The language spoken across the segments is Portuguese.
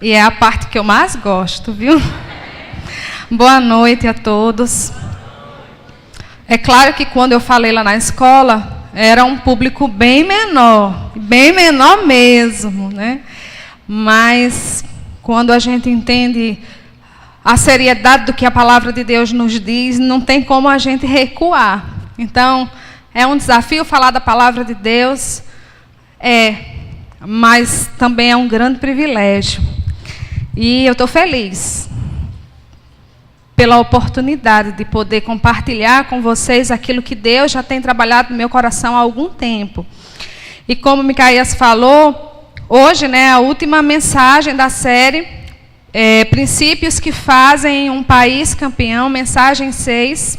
E é a parte que eu mais gosto, viu? Boa noite a todos. É claro que quando eu falei lá na escola, era um público bem menor mesmo, né? Mas quando a gente entende a seriedade do que a palavra de Deus nos diz, não tem como a gente recuar. Então, é um desafio falar da palavra de Deus, mas também é um grande privilégio. E eu estou feliz pela oportunidade de poder compartilhar com vocês aquilo que Deus já tem trabalhado no meu coração há algum tempo. E como Micaías falou, hoje, né, a última mensagem da série, Princípios que fazem um país campeão, mensagem 6.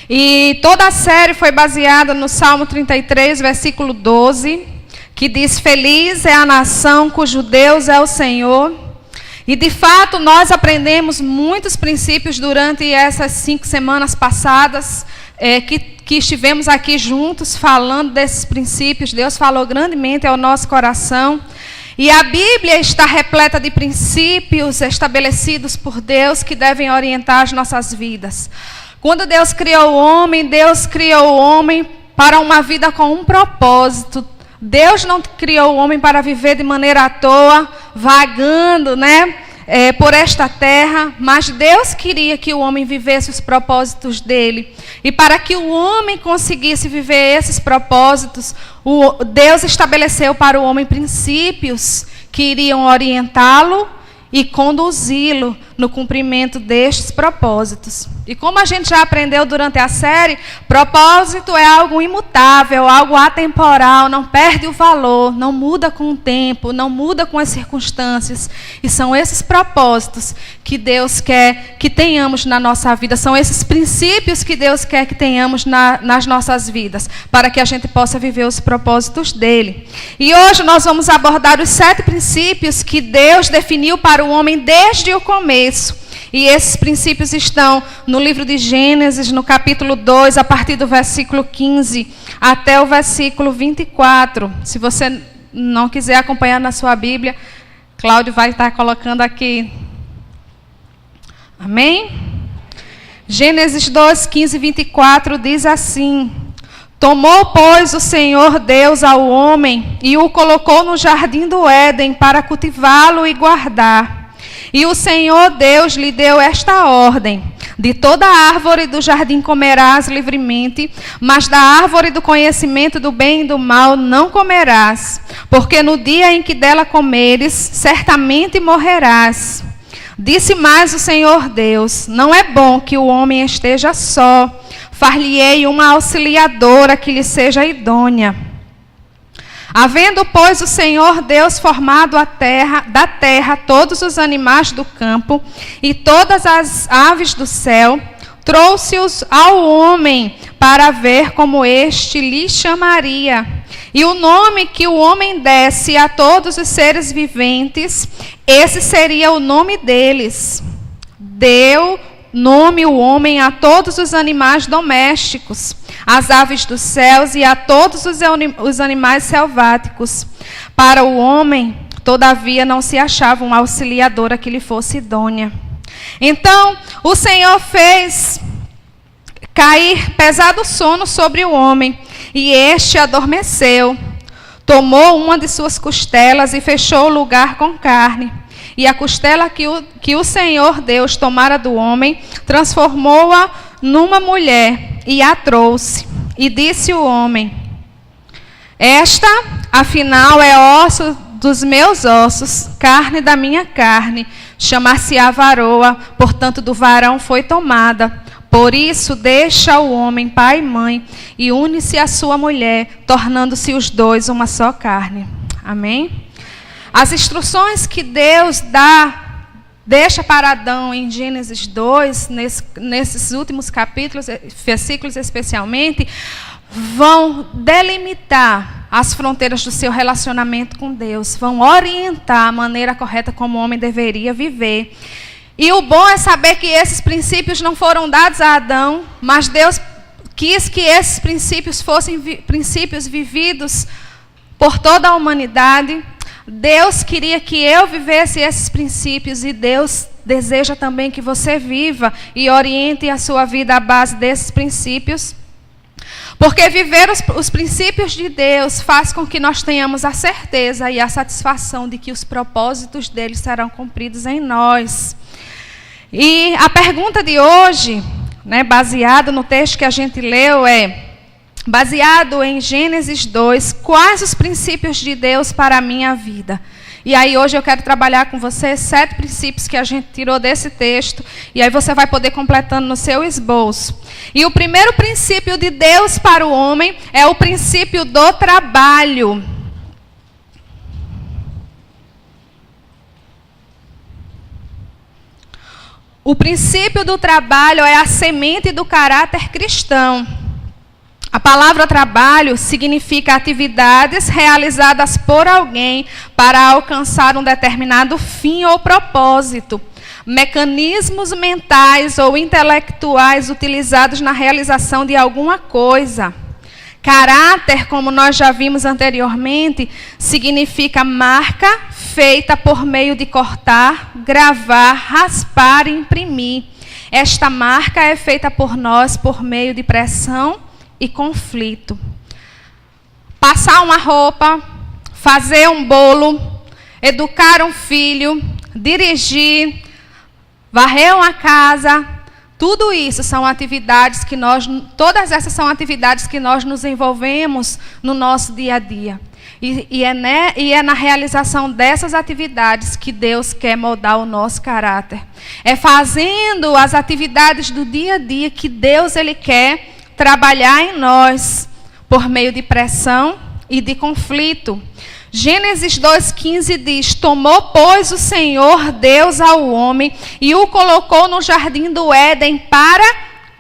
E toda a série foi baseada no Salmo 33, versículo 12, que diz: Feliz é a nação cujo Deus é o Senhor. E, de fato, nós aprendemos muitos princípios durante essas 5 semanas passadas, que estivemos aqui juntos falando desses princípios. Deus falou grandemente ao nosso coração. E a Bíblia está repleta de princípios estabelecidos por Deus que devem orientar as nossas vidas. Quando Deus criou o homem para uma vida com um propósito. Deus não criou o homem para viver de maneira à toa, vagando, né, por esta terra, mas Deus queria que o homem vivesse os propósitos dele. E para que o homem conseguisse viver esses propósitos, Deus estabeleceu para o homem princípios que iriam orientá-lo e conduzi-lo no cumprimento destes propósitos. E como a gente já aprendeu durante a série, propósito é algo imutável, algo atemporal, não perde o valor, não muda com o tempo, não muda com as circunstâncias. E são esses propósitos que Deus quer que tenhamos na nossa vida, são esses princípios que Deus quer que tenhamos nas nossas vidas, para que a gente possa viver os propósitos dele. E hoje nós vamos abordar os 7 princípios que Deus definiu para o homem desde o começo. E esses princípios estão no livro de Gênesis, no capítulo 2, a partir do versículo 15 até o versículo 24. Se você não quiser acompanhar na sua Bíblia, Cláudio vai estar colocando aqui. Amém? Gênesis 2, 15 e 24 diz assim: Tomou, pois, o Senhor Deus ao homem e o colocou no jardim do Éden para cultivá-lo e guardar. E o Senhor Deus lhe deu esta ordem: de toda árvore do jardim comerás livremente, mas da árvore do conhecimento do bem e do mal não comerás, porque no dia em que dela comeres, certamente morrerás. Disse mais o Senhor Deus: não é bom que o homem esteja só, far-lhe-ei uma auxiliadora que lhe seja idônea. Havendo, pois, o Senhor Deus formado da terra todos os animais do campo e todas as aves do céu, trouxe-os ao homem para ver como este lhe chamaria. E o nome que o homem desse a todos os seres viventes, esse seria o nome deles. Deu nome o homem a todos os animais domésticos, às aves dos céus e a todos os animais selváticos. Para o homem, todavia, não se achava uma auxiliadora que lhe fosse idônea. Então, o Senhor fez cair pesado sono sobre o homem, e este adormeceu. Tomou uma de suas costelas e fechou o lugar com carne. E a costela que o Senhor Deus tomara do homem, transformou-a numa mulher e a trouxe. E disse o homem: esta, afinal, é osso dos meus ossos, carne da minha carne. Chamar-se-á varoa, portanto do varão foi tomada. Por isso deixa o homem pai e mãe e une-se à sua mulher, tornando-se os dois uma só carne. Amém? As instruções que Deus deixa para Adão em Gênesis 2, nesses últimos capítulos, versículos especialmente, vão delimitar as fronteiras do seu relacionamento com Deus, vão orientar a maneira correta como o homem deveria viver. E o bom é saber que esses princípios não foram dados a Adão, mas Deus quis que esses princípios fossem princípios vividos por toda a humanidade. Deus queria que eu vivesse esses princípios e Deus deseja também que você viva e oriente a sua vida à base desses princípios. Porque viver os princípios de Deus faz com que nós tenhamos a certeza e a satisfação de que os propósitos dele serão cumpridos em nós. E a pergunta de hoje, baseada no texto que a gente leu, baseado em Gênesis 2, quais os princípios de Deus para a minha vida? E aí hoje eu quero trabalhar com você 7 princípios que a gente tirou desse texto, e aí você vai poder completando no seu esboço. E o primeiro princípio de Deus para o homem é o princípio do trabalho. O princípio do trabalho é a semente do caráter cristão. A palavra trabalho significa atividades realizadas por alguém para alcançar um determinado fim ou propósito. Mecanismos mentais ou intelectuais utilizados na realização de alguma coisa. Caráter, como nós já vimos anteriormente, significa marca feita por meio de cortar, gravar, raspar e imprimir. Esta marca é feita por nós por meio de pressão e conflito. Passar uma roupa, fazer um bolo, educar um filho, dirigir, varrer uma casa, tudo isso são atividades que todas essas são atividades que nós nos envolvemos no nosso dia a dia. E é na realização dessas atividades que Deus quer moldar o nosso caráter. É fazendo as atividades do dia a dia que Deus ele quer trabalhar em nós por meio de pressão e de conflito. Gênesis 2,15 diz: tomou, pois, o Senhor Deus ao homem e o colocou no jardim do Éden para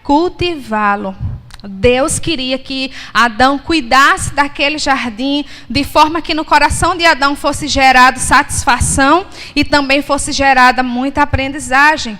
cultivá-lo. Deus queria que Adão cuidasse daquele jardim, de forma que no coração de Adão fosse gerado satisfação e também fosse gerada muita aprendizagem.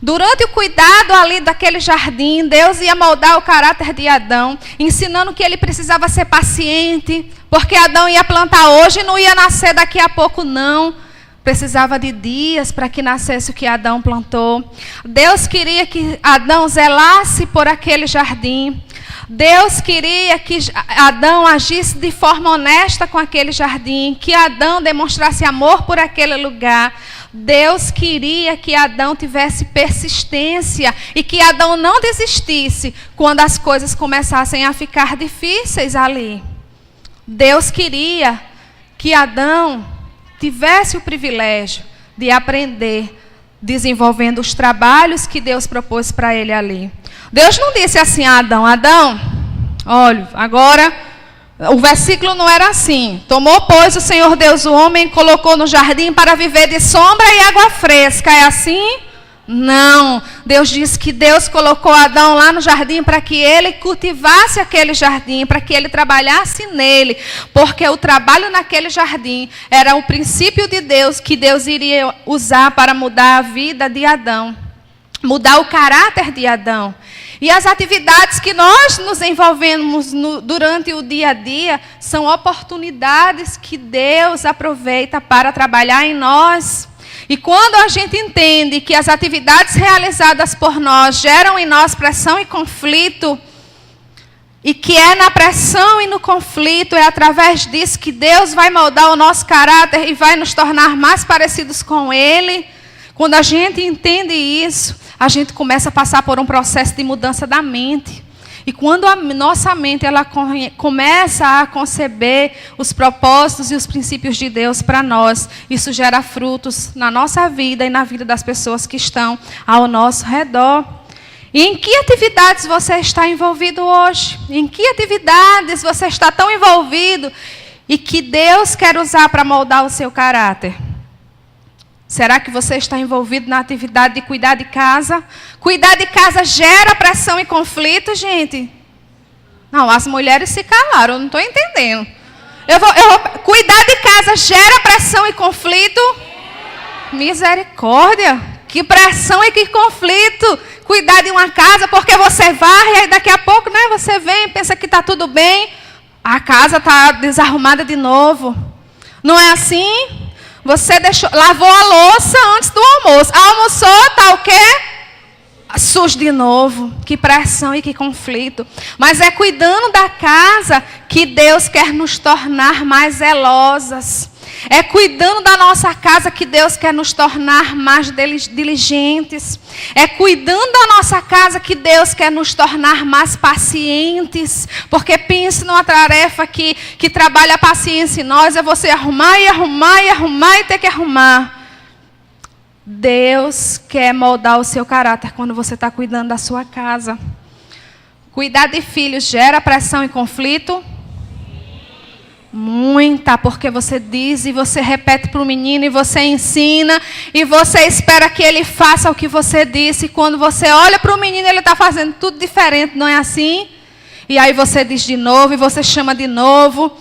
Durante o cuidado ali daquele jardim, Deus ia moldar o caráter de Adão, ensinando que ele precisava ser paciente, porque Adão ia plantar hoje e não ia nascer daqui a pouco, não. Precisava de dias para que nascesse o que Adão plantou. Deus queria que Adão zelasse por aquele jardim. Deus queria que Adão agisse de forma honesta com aquele jardim, que Adão demonstrasse amor por aquele lugar. Deus queria que Adão tivesse persistência e que Adão não desistisse quando as coisas começassem a ficar difíceis ali. Deus queria que Adão tivesse o privilégio de aprender, desenvolvendo os trabalhos que Deus propôs para ele ali. Deus não disse assim a Adão: Adão, olha, agora o versículo não era assim. Tomou, pois, o Senhor Deus o homem, colocou no jardim para viver de sombra e água fresca. É assim? Não. Deus disse que Deus colocou Adão lá no jardim para que ele cultivasse aquele jardim, para que ele trabalhasse nele. Porque o trabalho naquele jardim era o princípio de Deus que Deus iria usar para mudar a vida de Adão, mudar o caráter de Adão. E as atividades que nós nos envolvemos durante o dia a dia são oportunidades que Deus aproveita para trabalhar em nós. E quando a gente entende que as atividades realizadas por nós geram em nós pressão e conflito, e que é na pressão e no conflito, é através disso que Deus vai moldar o nosso caráter e vai nos tornar mais parecidos com Ele. Quando a gente entende isso, a gente começa a passar por um processo de mudança da mente. E quando a nossa mente ela começa a conceber os propósitos e os princípios de Deus para nós, isso gera frutos na nossa vida e na vida das pessoas que estão ao nosso redor. E em que atividades você está envolvido hoje? Em que atividades você está tão envolvido e que Deus quer usar para moldar o seu caráter? Será que você está envolvido na atividade de cuidar de casa? Cuidar de casa gera pressão e conflito, gente? Não, as mulheres se calaram, eu não estou entendendo. Cuidar de casa gera pressão e conflito? Misericórdia! Que pressão e que conflito! Cuidar de uma casa porque você varre, aí daqui a pouco você vem e pensa que está tudo bem. A casa está desarrumada de novo. Não é assim? Você lavou a louça antes do almoço. Almoçou, tá o quê? Sujo de novo. Que pressão e que conflito. Mas é cuidando da casa que Deus quer nos tornar mais zelosas. É cuidando da nossa casa que Deus quer nos tornar mais diligentes. É cuidando da nossa casa que Deus quer nos tornar mais pacientes. Porque pense numa tarefa que trabalha a paciência em nós. É você arrumar e arrumar e arrumar e ter que arrumar. Deus quer moldar o seu caráter quando você está cuidando da sua casa. Cuidar de filhos gera pressão e conflito? Muita, porque você diz e você repete para o menino e você ensina e você espera que ele faça o que você disse. E quando você olha para o menino, ele está fazendo tudo diferente, não é assim? E aí você diz de novo e você chama de novo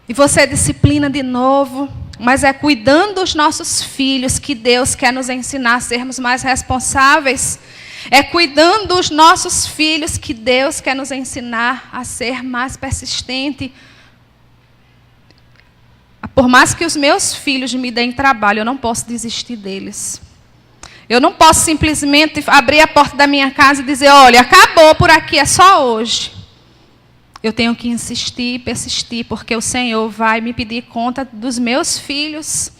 e você disciplina de novo. Mas é cuidando dos nossos filhos que Deus quer nos ensinar a sermos mais responsáveis. É cuidando dos nossos filhos que Deus quer nos ensinar a ser mais persistente. Por mais que os meus filhos me deem trabalho, eu não posso desistir deles. Eu não posso simplesmente abrir a porta da minha casa e dizer, olha, acabou por aqui, é só hoje. Eu tenho que insistir e persistir, porque o Senhor vai me pedir conta dos meus filhos.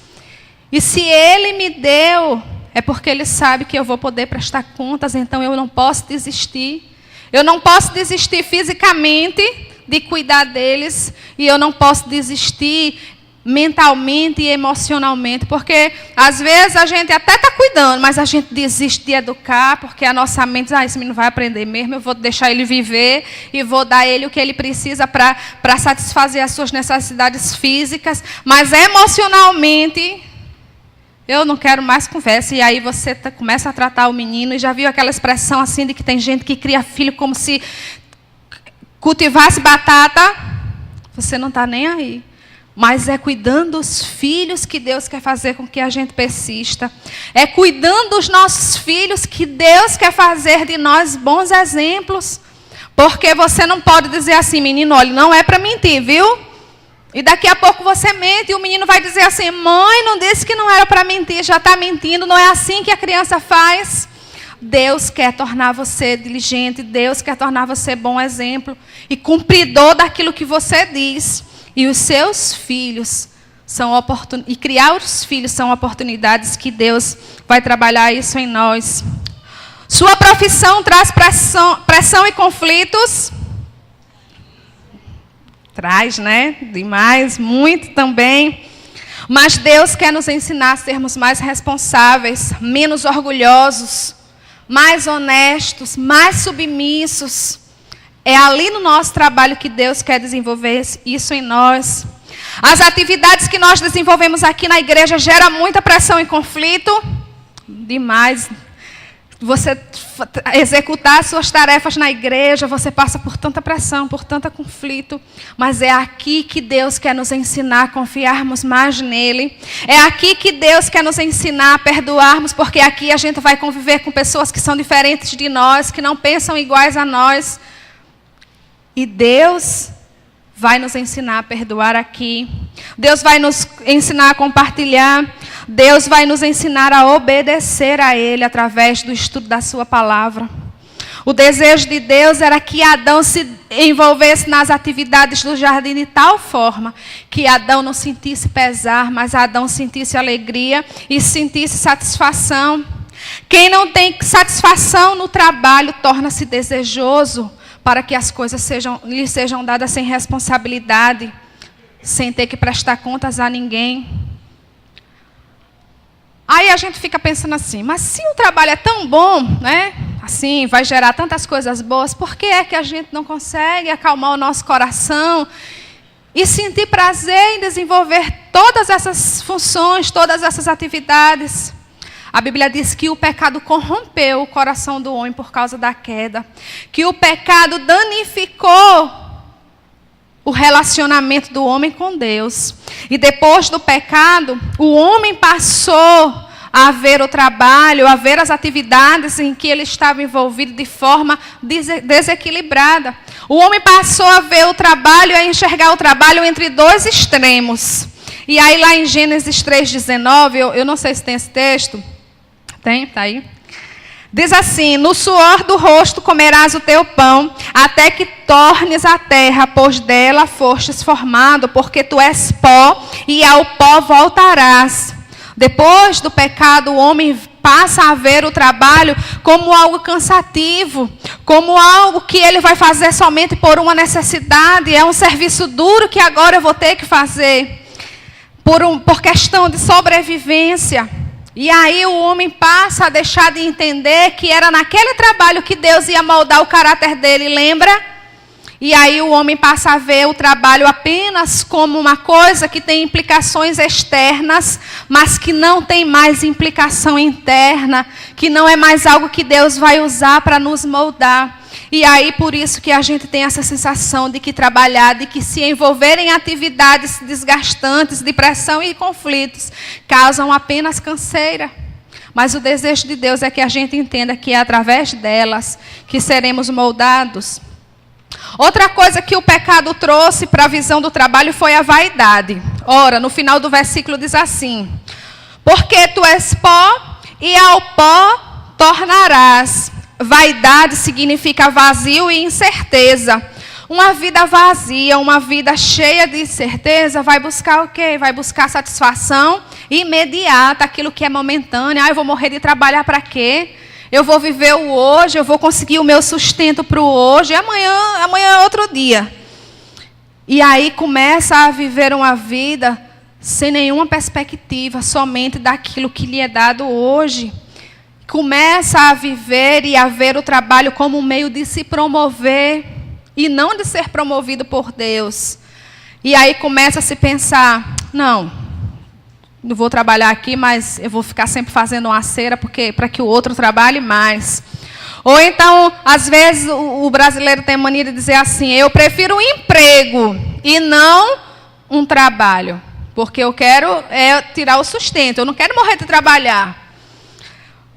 E se Ele me deu, é porque Ele sabe que eu vou poder prestar contas, então eu não posso desistir. Eu não posso desistir fisicamente de cuidar deles, e eu não posso desistir mentalmente e emocionalmente, porque às vezes a gente até está cuidando, mas a gente desiste de educar, porque a nossa mente diz, esse menino vai aprender mesmo, eu vou deixar ele viver e vou dar ele o que ele precisa para satisfazer as suas necessidades físicas, mas emocionalmente eu não quero mais conversa. E aí você começa a tratar o menino, e já viu aquela expressão assim de que tem gente que cria filho como se cultivasse batata? Você não está nem aí. Mas é cuidando dos filhos que Deus quer fazer com que a gente persista. É cuidando dos nossos filhos que Deus quer fazer de nós bons exemplos. Porque você não pode dizer assim, menino, olha, não é para mentir, viu? E daqui a pouco você mente e o menino vai dizer assim, mãe, não disse que não era para mentir, já está mentindo. Não é assim que a criança faz. Deus quer tornar você diligente, Deus quer tornar você bom exemplo e cumpridor daquilo que você diz. E os seus filhos são e criar os filhos são oportunidades que Deus vai trabalhar isso em nós. Sua profissão traz pressão e conflitos? Traz, né? Demais, muito também. Mas Deus quer nos ensinar a sermos mais responsáveis, menos orgulhosos, mais honestos, mais submissos. É ali no nosso trabalho que Deus quer desenvolver isso em nós. As atividades que nós desenvolvemos aqui na igreja geram muita pressão e conflito. Demais. Você executar suas tarefas na igreja, você passa por tanta pressão, por tanto conflito. Mas é aqui que Deus quer nos ensinar a confiarmos mais nele. É aqui que Deus quer nos ensinar a perdoarmos, porque aqui a gente vai conviver com pessoas que são diferentes de nós, que não pensam iguais a nós. E Deus vai nos ensinar a perdoar aqui. Deus vai nos ensinar a compartilhar. Deus vai nos ensinar a obedecer a Ele através do estudo da sua palavra. O desejo de Deus era que Adão se envolvesse nas atividades do jardim de tal forma que Adão não sentisse pesar, mas Adão sentisse alegria e sentisse satisfação. Quem não tem satisfação no trabalho torna-se desejoso para que as coisas lhe sejam dadas sem responsabilidade, sem ter que prestar contas a ninguém. Aí a gente fica pensando assim, mas se o trabalho é tão bom, né? Assim, vai gerar tantas coisas boas, por que é que a gente não consegue acalmar o nosso coração e sentir prazer em desenvolver todas essas funções, todas essas atividades? A Bíblia diz que o pecado corrompeu o coração do homem por causa da queda. Que o pecado danificou o relacionamento do homem com Deus. E depois do pecado, o homem passou a ver o trabalho, a ver as atividades em que ele estava envolvido de forma desequilibrada. O homem passou a ver o trabalho, a enxergar o trabalho entre dois extremos. E aí lá em Gênesis 3,19, eu não sei se tem esse texto. Tem? Está aí? Diz assim: no suor do rosto comerás o teu pão, até que tornes a terra, pois dela fostes formado, porque tu és pó, e ao pó voltarás. Depois do pecado, o homem passa a ver o trabalho como algo cansativo, como algo que ele vai fazer somente por uma necessidade. É um serviço duro que agora eu vou ter que fazer, por questão de sobrevivência. E aí o homem passa a deixar de entender que era naquele trabalho que Deus ia moldar o caráter dele, lembra? E aí o homem passa a ver o trabalho apenas como uma coisa que tem implicações externas, mas que não tem mais implicação interna, que não é mais algo que Deus vai usar para nos moldar. E aí por isso que a gente tem essa sensação de que trabalhar, de que se envolver em atividades desgastantes, de pressão e conflitos, causam apenas canseira. Mas o desejo de Deus é que a gente entenda que é através delas que seremos moldados. Outra coisa que o pecado trouxe para a visão do trabalho foi a vaidade. Ora, no final do versículo diz assim: porque tu és pó e ao pó tornarás. Vaidade significa vazio e incerteza. Uma vida vazia, uma vida cheia de incerteza, vai buscar o quê? Vai buscar satisfação imediata, aquilo que é momentâneo. Eu vou morrer de trabalhar para quê? Eu vou viver o hoje, eu vou conseguir o meu sustento para o hoje, amanhã é outro dia. E aí começa a viver uma vida sem nenhuma perspectiva, somente daquilo que lhe é dado hoje. Começa a viver e a ver o trabalho como um meio de se promover e não de ser promovido por Deus. E aí começa a se pensar: não vou trabalhar aqui, mas eu vou ficar sempre fazendo uma cera para que o outro trabalhe mais. Ou então, às vezes, o brasileiro tem a mania de dizer assim: eu prefiro um emprego e não um trabalho, porque eu quero tirar o sustento, eu não quero morrer de trabalhar.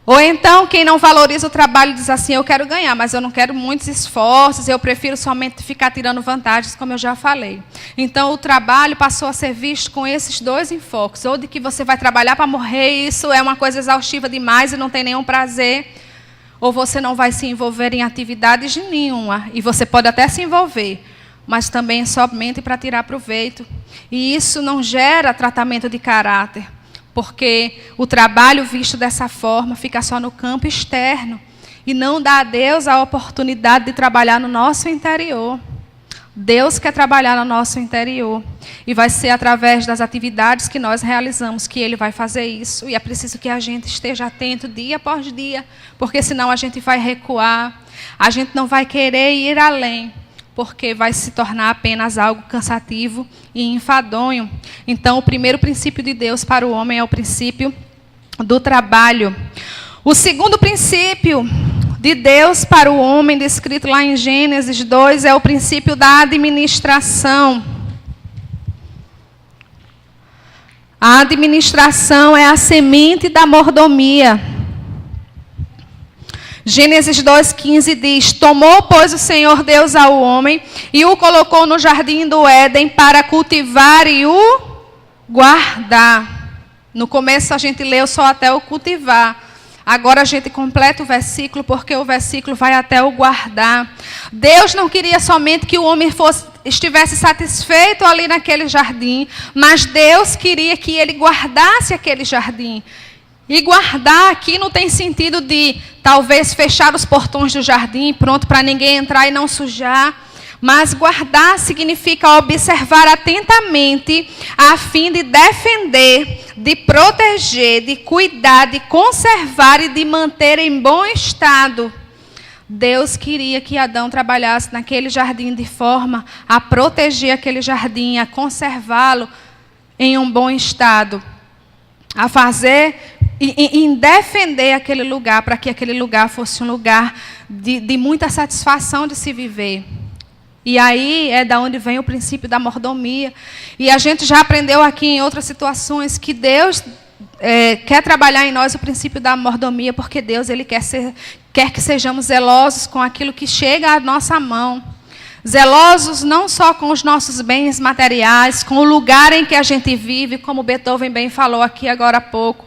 Ou então, quem não valoriza o trabalho diz assim: eu quero ganhar, mas eu não quero muitos esforços, eu prefiro somente ficar tirando vantagens, como eu já falei. Então, o trabalho passou a ser visto com esses dois enfoques. Ou de que você vai trabalhar para morrer, e isso é uma coisa exaustiva demais e não tem nenhum prazer. Ou você não vai se envolver em atividades nenhuma. E você pode até se envolver, mas também somente para tirar proveito. E isso não gera tratamento de caráter. Porque o trabalho visto dessa forma fica só no campo externo e não dá a Deus a oportunidade de trabalhar no nosso interior. Deus quer trabalhar no nosso interior e vai ser através das atividades que nós realizamos que Ele vai fazer isso. E é preciso que a gente esteja atento dia após dia, porque senão a gente vai recuar, a gente não vai querer ir além, porque vai se tornar apenas algo cansativo e enfadonho. Então, o primeiro princípio de Deus para o homem é o princípio do trabalho. O segundo princípio de Deus para o homem, descrito lá em Gênesis 2, é o princípio da administração. A administração é a semente da mordomia. Gênesis 2,15 diz: tomou, pois, o Senhor Deus ao homem e o colocou no jardim do Éden para cultivar e o guardar. No começo a gente leu só até o cultivar. Agora a gente completa o versículo, porque o versículo vai até o guardar. Deus não queria somente que o homem estivesse satisfeito ali naquele jardim, mas Deus queria que ele guardasse aquele jardim. E guardar aqui não tem sentido de talvez fechar os portões do jardim, pronto para ninguém entrar e não sujar. Mas guardar significa observar atentamente a fim de defender, de proteger, de cuidar, de conservar e de manter em bom estado. Deus queria que Adão trabalhasse naquele jardim de forma a proteger aquele jardim, a conservá-lo em um bom estado, a fazer em defender aquele lugar, para que aquele lugar fosse um lugar de muita satisfação de se viver. E aí é da onde vem o princípio da mordomia. E a gente já aprendeu aqui em outras situações que Deus quer trabalhar em nós o princípio da mordomia, porque Deus ele quer que sejamos zelosos com aquilo que chega à nossa mão. Zelosos não só com os nossos bens materiais, com o lugar em que a gente vive, como Beethoven bem falou aqui agora há pouco.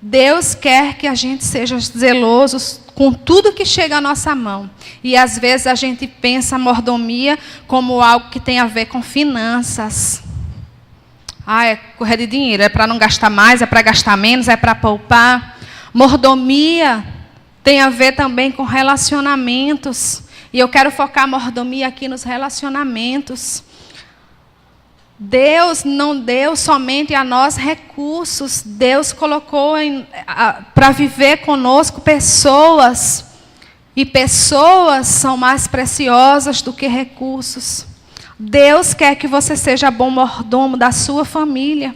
Deus quer que a gente seja zelosos com tudo que chega à nossa mão. E às vezes a gente pensa a mordomia como algo que tem a ver com finanças. É correr de dinheiro, é para não gastar mais, é para gastar menos, é para poupar. Mordomia tem a ver também com relacionamentos. E eu quero focar a mordomia aqui nos relacionamentos. Deus não deu somente a nós recursos. Deus colocou para viver conosco pessoas. E pessoas são mais preciosas do que recursos. Deus quer que você seja bom mordomo da sua família.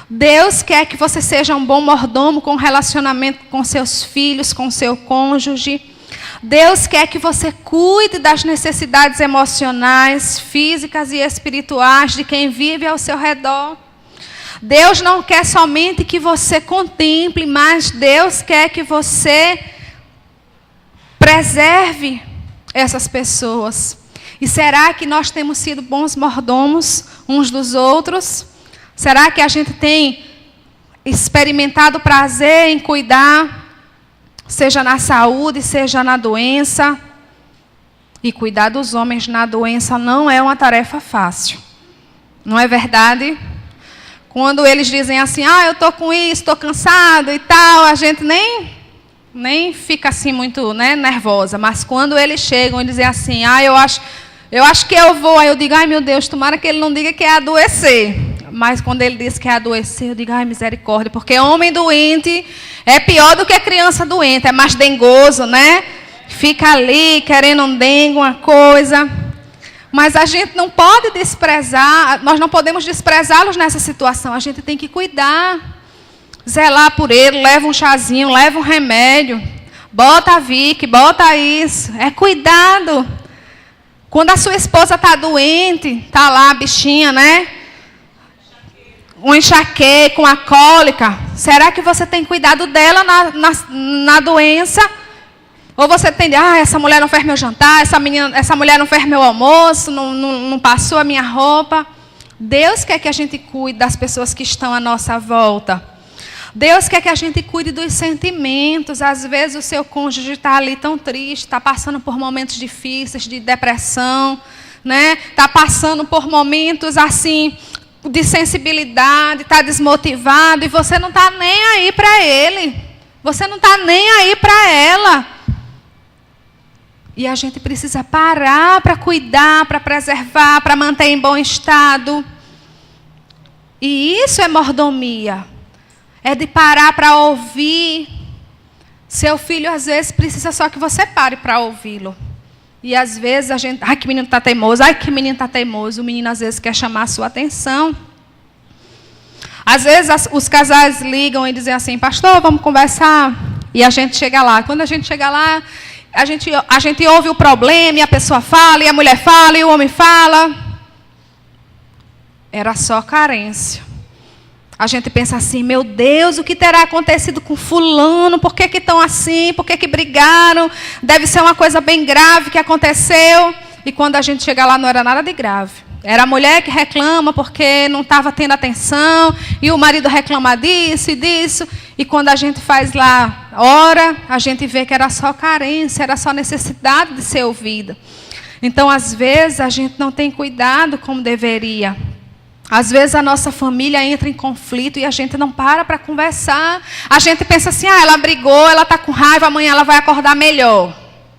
Deus quer que você seja um bom mordomo com relacionamento com seus filhos, com seu cônjuge. Deus quer que você cuide das necessidades emocionais, físicas e espirituais de quem vive ao seu redor. Deus não quer somente que você contemple, mas Deus quer que você preserve essas pessoas. E será que nós temos sido bons mordomos uns dos outros? Será que a gente tem experimentado prazer em cuidar, seja na saúde, seja na doença? E cuidar dos homens na doença não é uma tarefa fácil. Não é verdade? Quando eles dizem assim, eu estou com isso, estou cansado e tal, a gente nem fica assim muito, nervosa. Mas quando eles chegam e dizem assim, eu acho que eu vou, aí eu digo, meu Deus, tomara que ele não diga que é adoecer. Mas quando ele diz que é adoecer, eu digo, misericórdia, porque homem doente é pior do que criança doente, é mais dengoso, né? Fica ali querendo um dengue, uma coisa. Mas a gente não pode desprezar, nós não podemos desprezá-los nessa situação, a gente tem que cuidar, zelar por ele, leva um chazinho, leva um remédio, bota a Vick, bota isso, é cuidado. Quando a sua esposa está doente, está lá a bichinha, um enxaqueca, uma cólica, será que você tem cuidado dela na doença? Ou você tem, essa mulher não fez meu jantar, essa mulher não fez meu almoço, não passou a minha roupa. Deus quer que a gente cuide das pessoas que estão à nossa volta. Deus quer que a gente cuide dos sentimentos. Às vezes o seu cônjuge está ali tão triste, está passando por momentos difíceis de depressão, está passando por momentos assim de sensibilidade, está desmotivado e você não está nem aí para ele. Você não está nem aí para ela. E a gente precisa parar para cuidar, para preservar, para manter em bom estado. E isso é mordomia. É de parar para ouvir. Seu filho, às vezes, precisa só que você pare para ouvi-lo. E, às vezes, a gente... que menino está teimoso. Que menino está teimoso. O menino, às vezes, quer chamar a sua atenção. Às vezes, os casais ligam e dizem assim, pastor, vamos conversar. E a gente chega lá. Quando a gente chega lá, a gente ouve o problema, e a pessoa fala, e a mulher fala, e o homem fala. Era só carência. A gente pensa assim, meu Deus, o que terá acontecido com fulano? Por que estão assim? Por que brigaram? Deve ser uma coisa bem grave que aconteceu. E quando a gente chega lá, não era nada de grave. Era a mulher que reclama porque não estava tendo atenção. E o marido reclama disso e disso. E quando a gente faz lá, ora, a gente vê que era só carência, era só necessidade de ser ouvida. Então, às vezes, a gente não tem cuidado como deveria. Às vezes a nossa família entra em conflito e a gente não para conversar. A gente pensa assim, ela brigou, ela está com raiva, amanhã ela vai acordar melhor.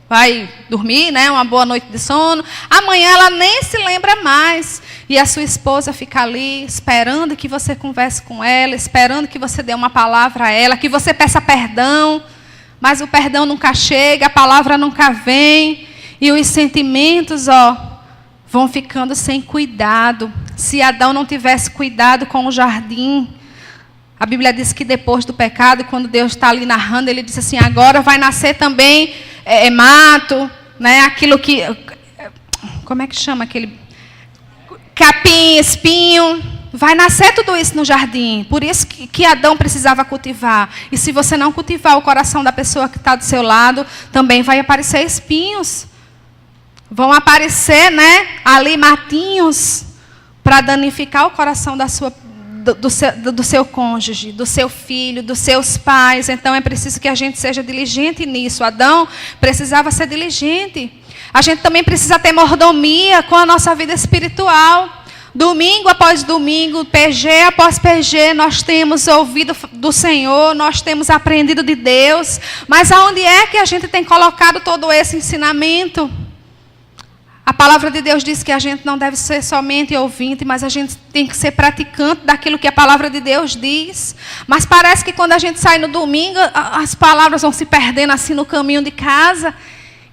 Vai dormir, uma boa noite de sono. Amanhã ela nem se lembra mais. E a sua esposa fica ali esperando que você converse com ela, esperando que você dê uma palavra a ela, que você peça perdão. Mas o perdão nunca chega, a palavra nunca vem. E os sentimentos, vão ficando sem cuidado. Se Adão não tivesse cuidado com o jardim, a Bíblia diz que depois do pecado, quando Deus está ali narrando, ele disse assim, agora vai nascer também mato, aquilo que, como é que chama aquele, capim, espinho, vai nascer tudo isso no jardim. Por isso que Adão precisava cultivar. E se você não cultivar o coração da pessoa que está do seu lado, também vai aparecer espinhos. Vão aparecer, ali matinhos para danificar o coração do seu cônjuge, do seu filho, dos seus pais. Então é preciso que a gente seja diligente nisso. Adão precisava ser diligente. A gente também precisa ter mordomia com a nossa vida espiritual. Domingo após domingo, PG após PG, nós temos ouvido do Senhor, nós temos aprendido de Deus. Mas aonde é que a gente tem colocado todo esse ensinamento? A palavra de Deus diz que a gente não deve ser somente ouvinte, mas a gente tem que ser praticante daquilo que a palavra de Deus diz. Mas parece que quando a gente sai no domingo, as palavras vão se perdendo assim no caminho de casa.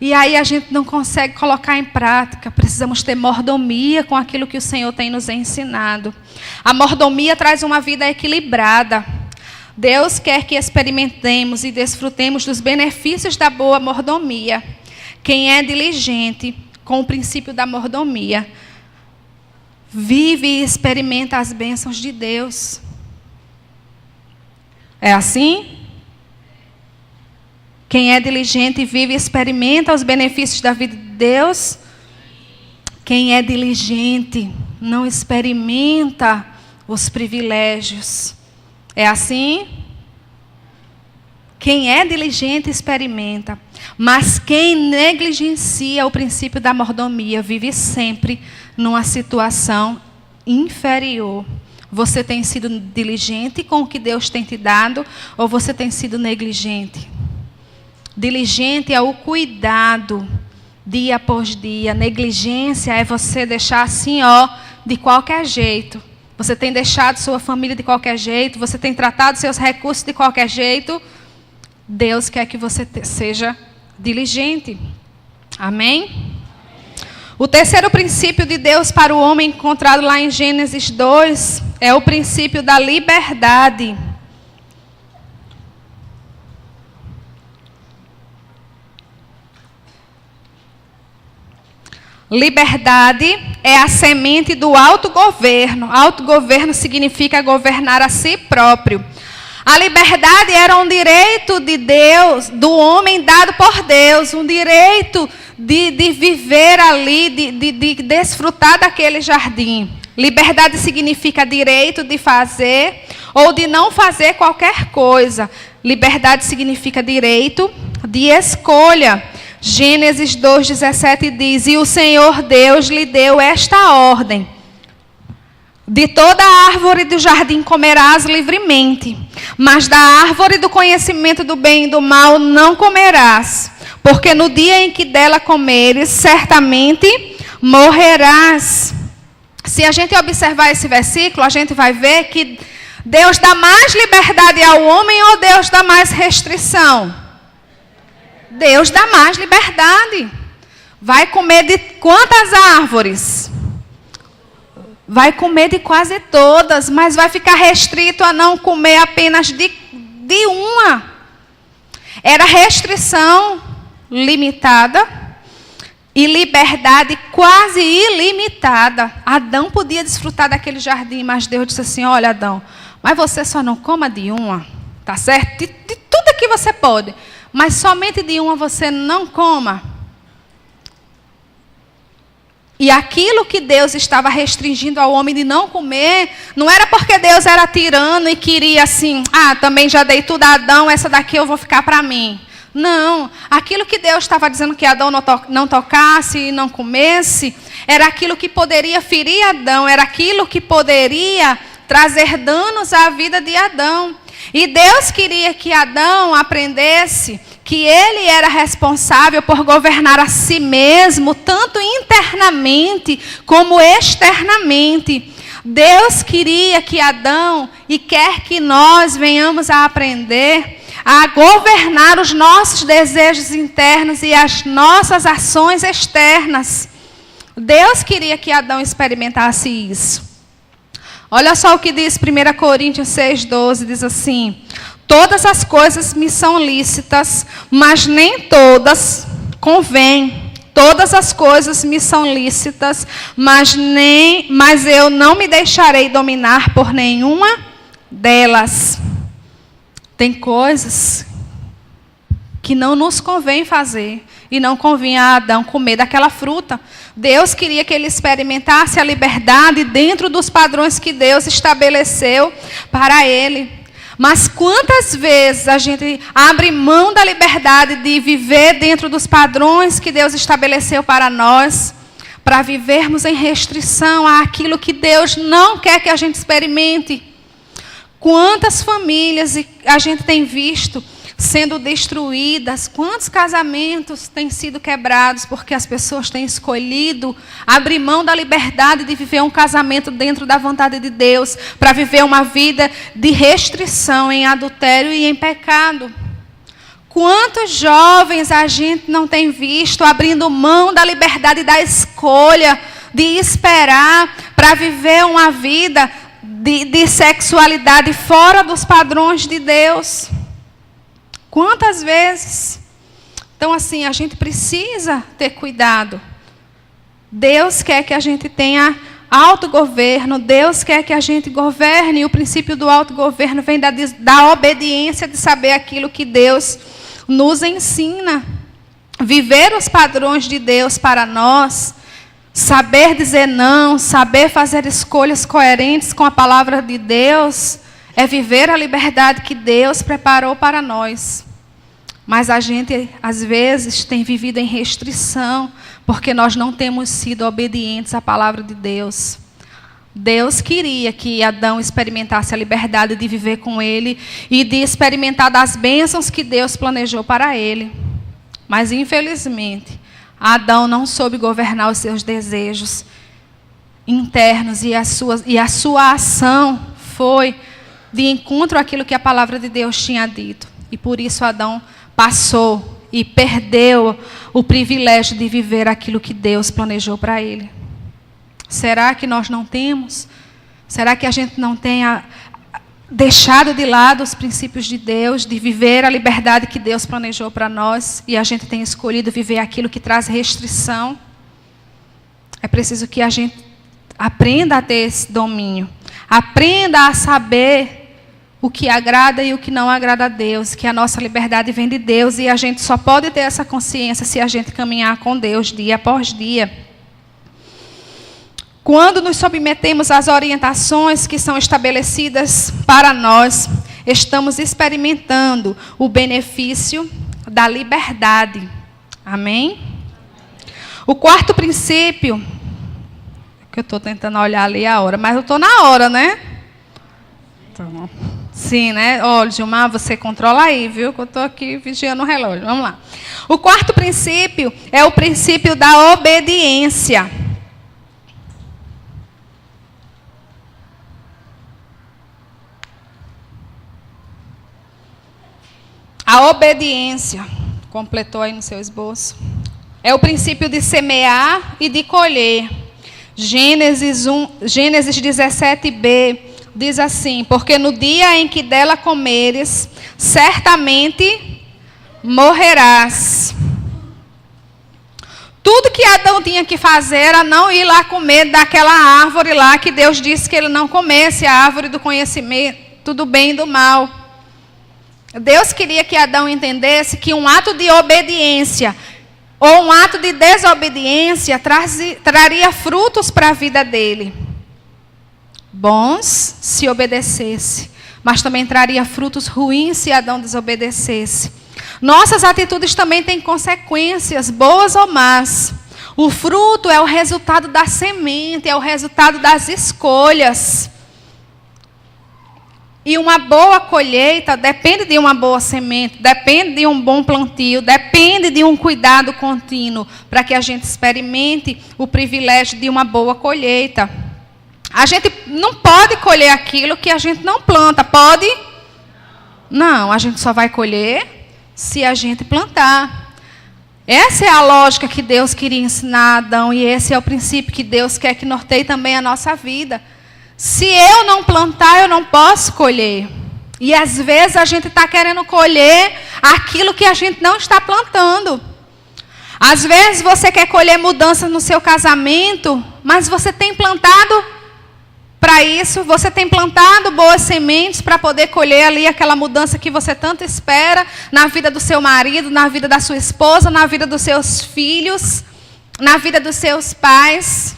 E aí a gente não consegue colocar em prática. Precisamos ter mordomia com aquilo que o Senhor tem nos ensinado. A mordomia traz uma vida equilibrada. Deus quer que experimentemos e desfrutemos dos benefícios da boa mordomia. Quem é diligente com o princípio da mordomia vive e experimenta as bênçãos de Deus. É assim? Quem é diligente vive e experimenta os benefícios da vida de Deus. Quem é diligente não experimenta os privilégios. É assim? Quem é diligente experimenta. Mas quem negligencia o princípio da mordomia vive sempre numa situação inferior. Você tem sido diligente com o que Deus tem te dado ou você tem sido negligente? Diligente é o cuidado dia após dia. Negligência é você deixar assim, de qualquer jeito. Você tem deixado sua família de qualquer jeito, você tem tratado seus recursos de qualquer jeito. Deus quer que você seja diligente. Amém? O terceiro princípio de Deus para o homem encontrado lá em Gênesis 2 é o princípio da liberdade. Liberdade é a semente do autogoverno. Autogoverno significa governar a si próprio. A liberdade era um direito de Deus, do homem dado por Deus, um direito de viver ali, de desfrutar daquele jardim. Liberdade significa direito de fazer ou de não fazer qualquer coisa. Liberdade significa direito de escolha. Gênesis 2:17 diz: e o Senhor Deus lhe deu esta ordem: de toda árvore do jardim comerás livremente, mas da árvore do conhecimento do bem e do mal não comerás, porque no dia em que dela comeres, certamente morrerás. Se a gente observar esse versículo, a gente vai ver que Deus dá mais liberdade ao homem ou Deus dá mais restrição? Deus dá mais liberdade. Vai comer de quantas árvores? Vai comer de quase todas, mas vai ficar restrito a não comer apenas de uma. Era restrição limitada e liberdade quase ilimitada. Adão podia desfrutar daquele jardim, mas Deus disse assim: olha, Adão, mas você só não coma de uma, tá certo? De tudo aqui você pode, mas somente de uma você não coma. E aquilo que Deus estava restringindo ao homem de não comer, não era porque Deus era tirano e queria assim, também já dei tudo a Adão, essa daqui eu vou ficar para mim. Não, aquilo que Deus estava dizendo que Adão não tocasse e não comesse, era aquilo que poderia ferir Adão, era aquilo que poderia trazer danos à vida de Adão. E Deus queria que Adão aprendesse que ele era responsável por governar a si mesmo, tanto internamente como externamente. Deus queria que Adão, e quer que nós venhamos a aprender a governar os nossos desejos internos e as nossas ações externas. Deus queria que Adão experimentasse isso. Olha só o que diz 1 Coríntios 6,12, diz assim: todas as coisas me são lícitas, mas nem todas convêm. Todas as coisas me são lícitas, mas eu não me deixarei dominar por nenhuma delas. Tem coisas que não nos convém fazer. e não convinha a Adão comer daquela fruta. Deus queria que ele experimentasse a liberdade dentro dos padrões que Deus estabeleceu para ele. Mas quantas vezes a gente abre mão da liberdade de viver dentro dos padrões que Deus estabeleceu para nós, para vivermos em restrição àquilo que Deus não quer que a gente experimente? Quantas famílias a gente tem visto sendo destruídas, quantos casamentos têm sido quebrados porque as pessoas têm escolhido abrir mão da liberdade de viver um casamento dentro da vontade de Deus, para viver uma vida de restrição em adultério e em pecado. Quantos jovens a gente não tem visto abrindo mão da liberdade da escolha, de esperar para viver uma vida de sexualidade fora dos padrões de Deus? Quantas vezes? Então, assim, a gente precisa ter cuidado. Deus quer que a gente tenha autogoverno, Deus quer que a gente governe, e o princípio do autogoverno vem da obediência, de saber aquilo que Deus nos ensina. Viver os padrões de Deus para nós, saber dizer não, saber fazer escolhas coerentes com a palavra de Deus, é viver a liberdade que Deus preparou para nós. Mas a gente, às vezes, tem vivido em restrição, porque nós não temos sido obedientes à palavra de Deus. Deus queria que Adão experimentasse a liberdade de viver com ele e de experimentar das bênçãos que Deus planejou para ele. Mas, infelizmente, Adão não soube governar os seus desejos internos e a sua ação foi de encontro àquilo que a palavra de Deus tinha dito. E por isso Adão passou e perdeu o privilégio de viver aquilo que Deus planejou para ele. Será que nós não temos? Será que a gente não tenha deixado de lado os princípios de Deus, de viver a liberdade que Deus planejou para nós, e a gente tem escolhido viver aquilo que traz restrição? É preciso que a gente aprenda a ter esse domínio, aprenda a saber o que agrada e o que não agrada a Deus, que a nossa liberdade vem de Deus, e a gente só pode ter essa consciência se a gente caminhar com Deus dia após dia. Quando nos submetemos às orientações que são estabelecidas para nós, estamos experimentando o benefício da liberdade. Amém? O quarto princípio, que eu estou tentando olhar ali a hora, mas eu estou na hora, né? Então, sim, né? Olha, Gilmar, você controla aí, viu? Que eu estou aqui vigiando o relógio. Vamos lá. O quarto princípio é o princípio da obediência. A obediência, completou aí no seu esboço, é o princípio de semear e de colher. Gênesis 17b diz assim: porque no dia em que dela comeres, certamente morrerás. Tudo que Adão tinha que fazer era não ir lá comer daquela árvore lá que Deus disse que ele não comesse, a árvore do conhecimento do bem e do mal. Deus queria que Adão entendesse que um ato de obediência ou um ato de desobediência traria frutos para a vida dele. Bons se obedecesse, mas também traria frutos ruins se Adão desobedecesse. Nossas atitudes também têm consequências, boas ou más. O fruto é o resultado da semente, é o resultado das escolhas. E uma boa colheita depende de uma boa semente, depende de um bom plantio, depende de um cuidado contínuo para que a gente experimente o privilégio de uma boa colheita. A gente não pode colher aquilo que a gente não planta, pode? Não, a gente só vai colher se a gente plantar. Essa é a lógica que Deus queria ensinar a Adão, e esse é o princípio que Deus quer que norteie também a nossa vida. Se eu não plantar, eu não posso colher. E às vezes a gente está querendo colher aquilo que a gente não está plantando. Às vezes você quer colher mudanças no seu casamento, mas você tem plantado para isso, você tem plantado boas sementes para poder colher ali aquela mudança que você tanto espera na vida do seu marido, na vida da sua esposa, na vida dos seus filhos, na vida dos seus pais.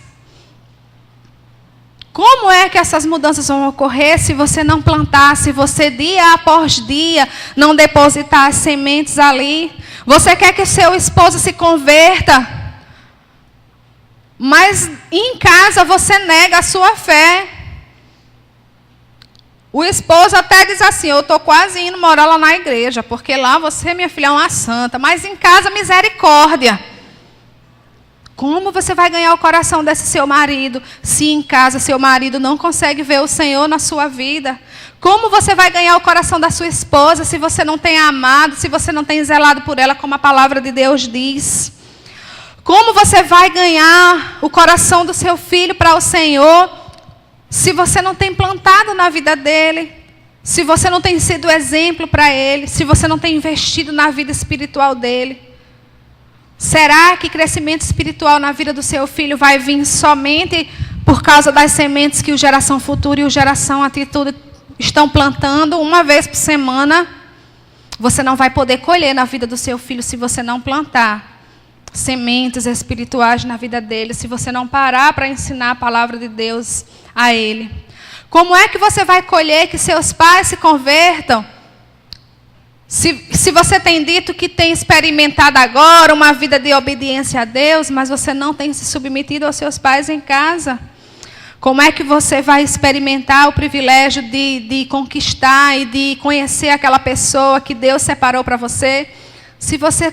Como é que essas mudanças vão ocorrer se você não plantar, se você dia após dia não depositar as sementes ali? Você quer que o seu esposo se converta, mas em casa você nega a sua fé. O esposo até diz assim, eu estou quase indo morar lá na igreja, porque lá você, minha filha, é uma santa, mas em casa, misericórdia. Como você vai ganhar o coração desse seu marido, se em casa seu marido não consegue ver o Senhor na sua vida? Como você vai ganhar o coração da sua esposa, se você não tem amado, se você não tem zelado por ela, como a palavra de Deus diz? Como você vai ganhar o coração do seu filho para o Senhor, se você não tem plantado na vida dele, se você não tem sido exemplo para ele, se você não tem investido na vida espiritual dele? Será que crescimento espiritual na vida do seu filho vai vir somente por causa das sementes que o Geração Futuro e o Geração Atitude estão plantando uma vez por semana? Você não vai poder colher na vida do seu filho se você não plantar sementes espirituais na vida dele, se você não parar para ensinar a palavra de Deus a ele. Como é que você vai colher que seus pais se convertam? Se você tem dito que tem experimentado agora uma vida de obediência a Deus, mas você não tem se submetido aos seus pais em casa, como é que você vai experimentar o privilégio de conquistar e de conhecer aquela pessoa que Deus separou para você, se você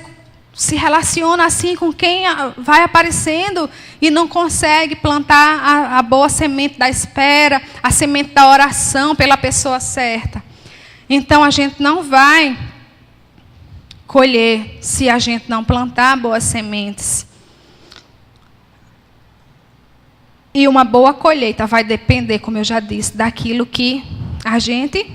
se relaciona assim com quem vai aparecendo e não consegue plantar a boa semente da espera, a semente da oração pela pessoa certa? Então a gente não vai colher se a gente não plantar boas sementes. E uma boa colheita vai depender, como eu já disse, daquilo que a gente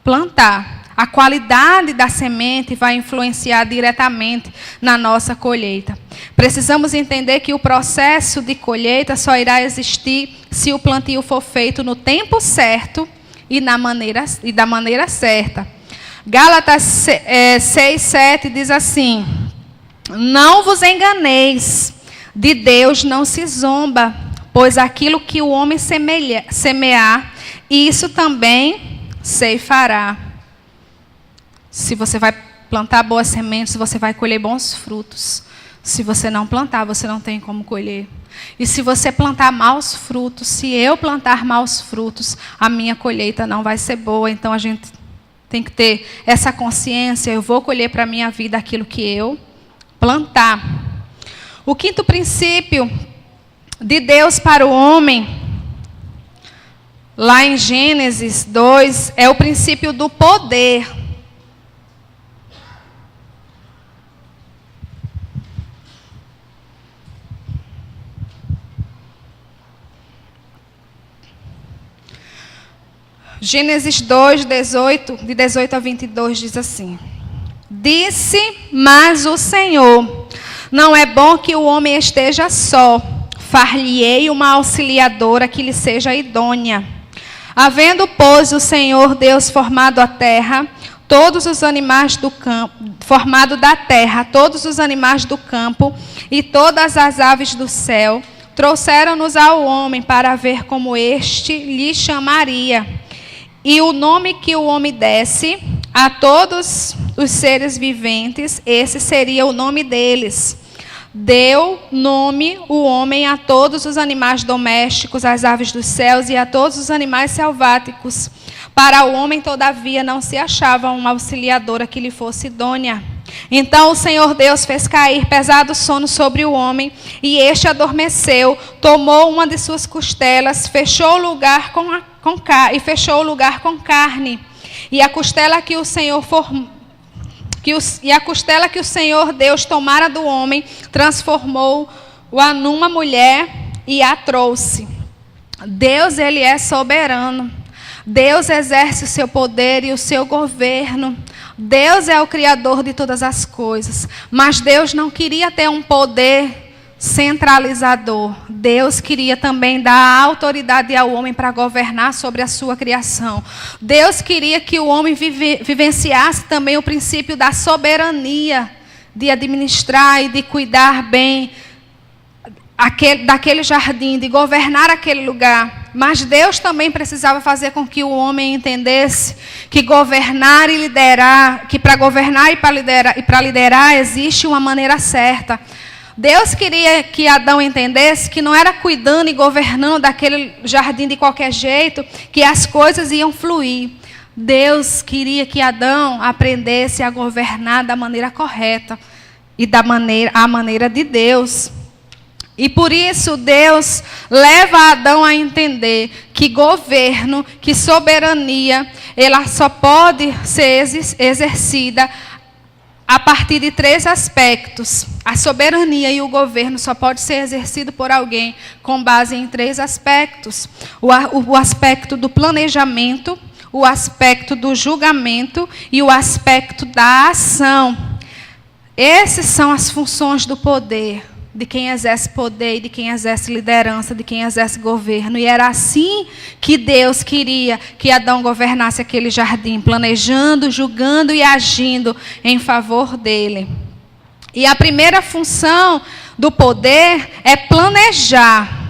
plantar. A qualidade da semente vai influenciar diretamente na nossa colheita. Precisamos entender que o processo de colheita só irá existir se o plantio for feito no tempo certo e da maneira certa. Gálatas 6:7 diz assim: não vos enganeis, de Deus não se zomba, pois aquilo que o homem semear, isso também ceifará. Se você vai plantar boas sementes, você vai colher bons frutos. Se você não plantar, você não tem como colher. E se você plantar maus frutos, se eu plantar maus frutos, a minha colheita não vai ser boa. Então a gente tem que ter essa consciência, eu vou colher para a minha vida aquilo que eu plantar. O quinto princípio de Deus para o homem, lá em Gênesis 2, é o princípio do poder. Gênesis 2, de 18 a 22, diz assim: disse, mas o Senhor, não é bom que o homem esteja só, far-lhe-ei uma auxiliadora que lhe seja idônea. Havendo, pois, o Senhor Deus formado a terra, todos os animais do campo, formado da terra, todos os animais do campo e todas as aves do céu, trouxeram-nos ao homem para ver como este lhe chamaria. E o nome que o homem desse a todos os seres viventes, esse seria o nome deles. Deu nome o homem a todos os animais domésticos, às aves dos céus e a todos os animais selváticos. Para o homem, todavia, não se achava uma auxiliadora que lhe fosse idônea. Então o Senhor Deus fez cair pesado sono sobre o homem, e este adormeceu, tomou uma de suas costelas, fechou o lugar com carne, e a costela que o Senhor Deus tomara do homem, transformou-a numa mulher e a trouxe. Deus, ele é soberano. Deus exerce o seu poder e o seu governo. Deus é o Criador de todas as coisas. Mas Deus não queria ter um poder centralizador. Deus queria também dar autoridade ao homem para governar sobre a sua criação. Deus queria que o homem vivenciasse também o princípio da soberania, de administrar e de cuidar bem daquele jardim, de governar aquele lugar. Mas Deus também precisava fazer com que o homem entendesse que governar e liderar, que para governar e para liderar existe uma maneira certa. Deus queria que Adão entendesse que não era cuidando e governando daquele jardim de qualquer jeito que as coisas iam fluir. Deus queria que Adão aprendesse a governar da maneira correta e a maneira de Deus. E por isso Deus leva Adão a entender que governo, que soberania, ela só pode ser exercida a partir de 3 aspectos. A soberania e o governo só pode ser exercido por alguém com base em 3 aspectos. O aspecto do planejamento, o aspecto do julgamento e o aspecto da ação. Essas são as funções do poder, de quem exerce poder, de quem exerce liderança, de quem exerce governo. E era assim que Deus queria que Adão governasse aquele jardim, planejando, julgando e agindo em favor dele. E a primeira função do poder é planejar.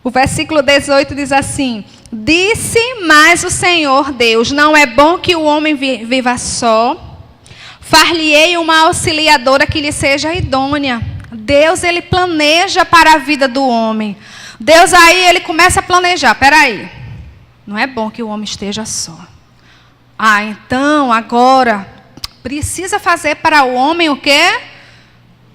O versículo 18 diz assim: disse mais o Senhor Deus, não é bom que o homem viva só, far-lhe-ei uma auxiliadora que lhe seja idônea. Deus, ele planeja para a vida do homem. Deus aí, ele começa a planejar. Peraí, não é bom que o homem esteja só. Então, agora, precisa fazer para o homem o quê?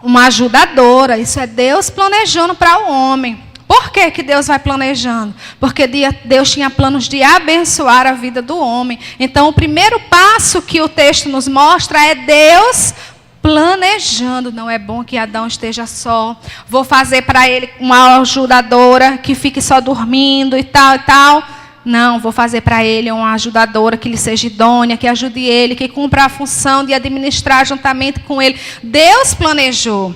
Uma ajudadora. Isso é Deus planejando para o homem. Por que que Deus vai planejando? Porque Deus tinha planos de abençoar a vida do homem. Então, o primeiro passo que o texto nos mostra é Deus planejando. Não é bom que Adão esteja só. Vou fazer para ele uma ajudadora que fique só dormindo e tal e tal. Não, vou fazer para ele uma ajudadora que lhe seja idônea, que ajude ele, que cumpra a função de administrar juntamente com ele. Deus planejou.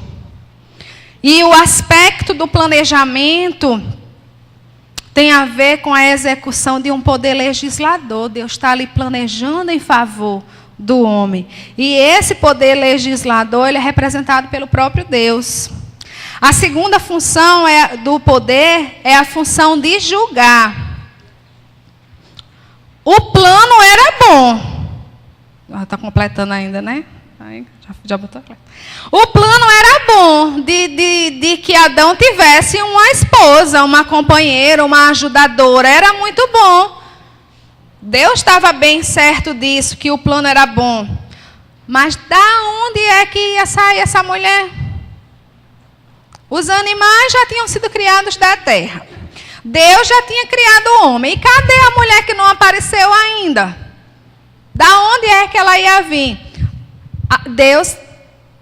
E o aspecto do planejamento tem a ver com a execução de um poder legislador. Deus está ali planejando em favor do homem. E esse poder legislador, ele é representado pelo próprio Deus. A segunda função do poder é a função de julgar. O plano era bom. Está completando ainda, né? Já botou. O plano era bom de que Adão tivesse uma esposa, uma companheira, uma ajudadora. Era muito bom. Deus estava bem certo disso, que o plano era bom. Mas da onde é que ia sair essa mulher? Os animais já tinham sido criados da terra. Deus já tinha criado o homem. E cadê a mulher que não apareceu ainda? Da onde é que ela ia vir? Deus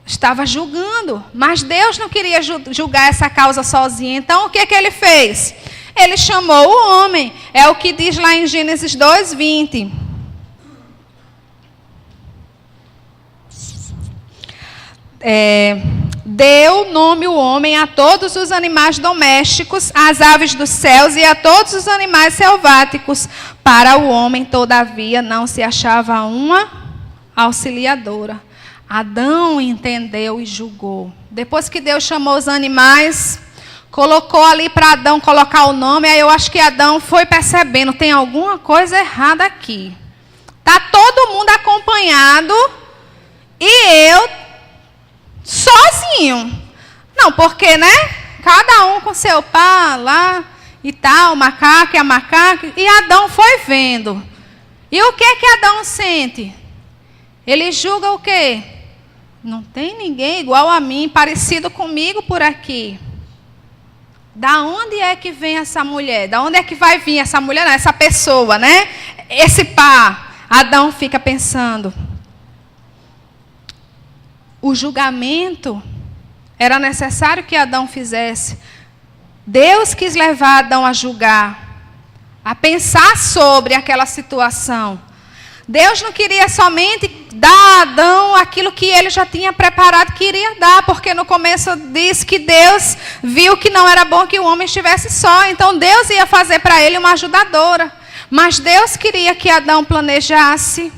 estava julgando, mas Deus não queria julgar essa causa sozinho. Então, o que ele fez? Ele chamou o homem. É o que diz lá em Gênesis 2:20. Deu nome o homem a todos os animais domésticos, às aves dos céus e a todos os animais selváticos. Para o homem, todavia, não se achava uma auxiliadora. Adão entendeu e julgou. Depois que Deus chamou os animais, colocou ali para Adão colocar o nome, aí eu acho que Adão foi percebendo, tem alguma coisa errada aqui. Está todo mundo acompanhado e eu sozinho. Não, porque, né? Cada um com seu pá lá e tal, o macaco e a macaca. E Adão foi vendo. E o que que Adão sente? Ele julga o quê? Não tem ninguém igual a mim, parecido comigo por aqui. Da onde é que vem essa mulher? Da onde é que vai vir essa mulher? Não, essa pessoa, né? Esse pá. Adão fica pensando. O julgamento era necessário que Adão fizesse Deus quis levar Adão a julgar, a pensar sobre aquela situação. Deus não queria somente dar a Adão aquilo que ele já tinha preparado que iria dar, porque no começo diz que Deus viu que não era bom que o homem estivesse só, então Deus ia fazer para ele uma ajudadora. Mas Deus queria que Adão planejasse,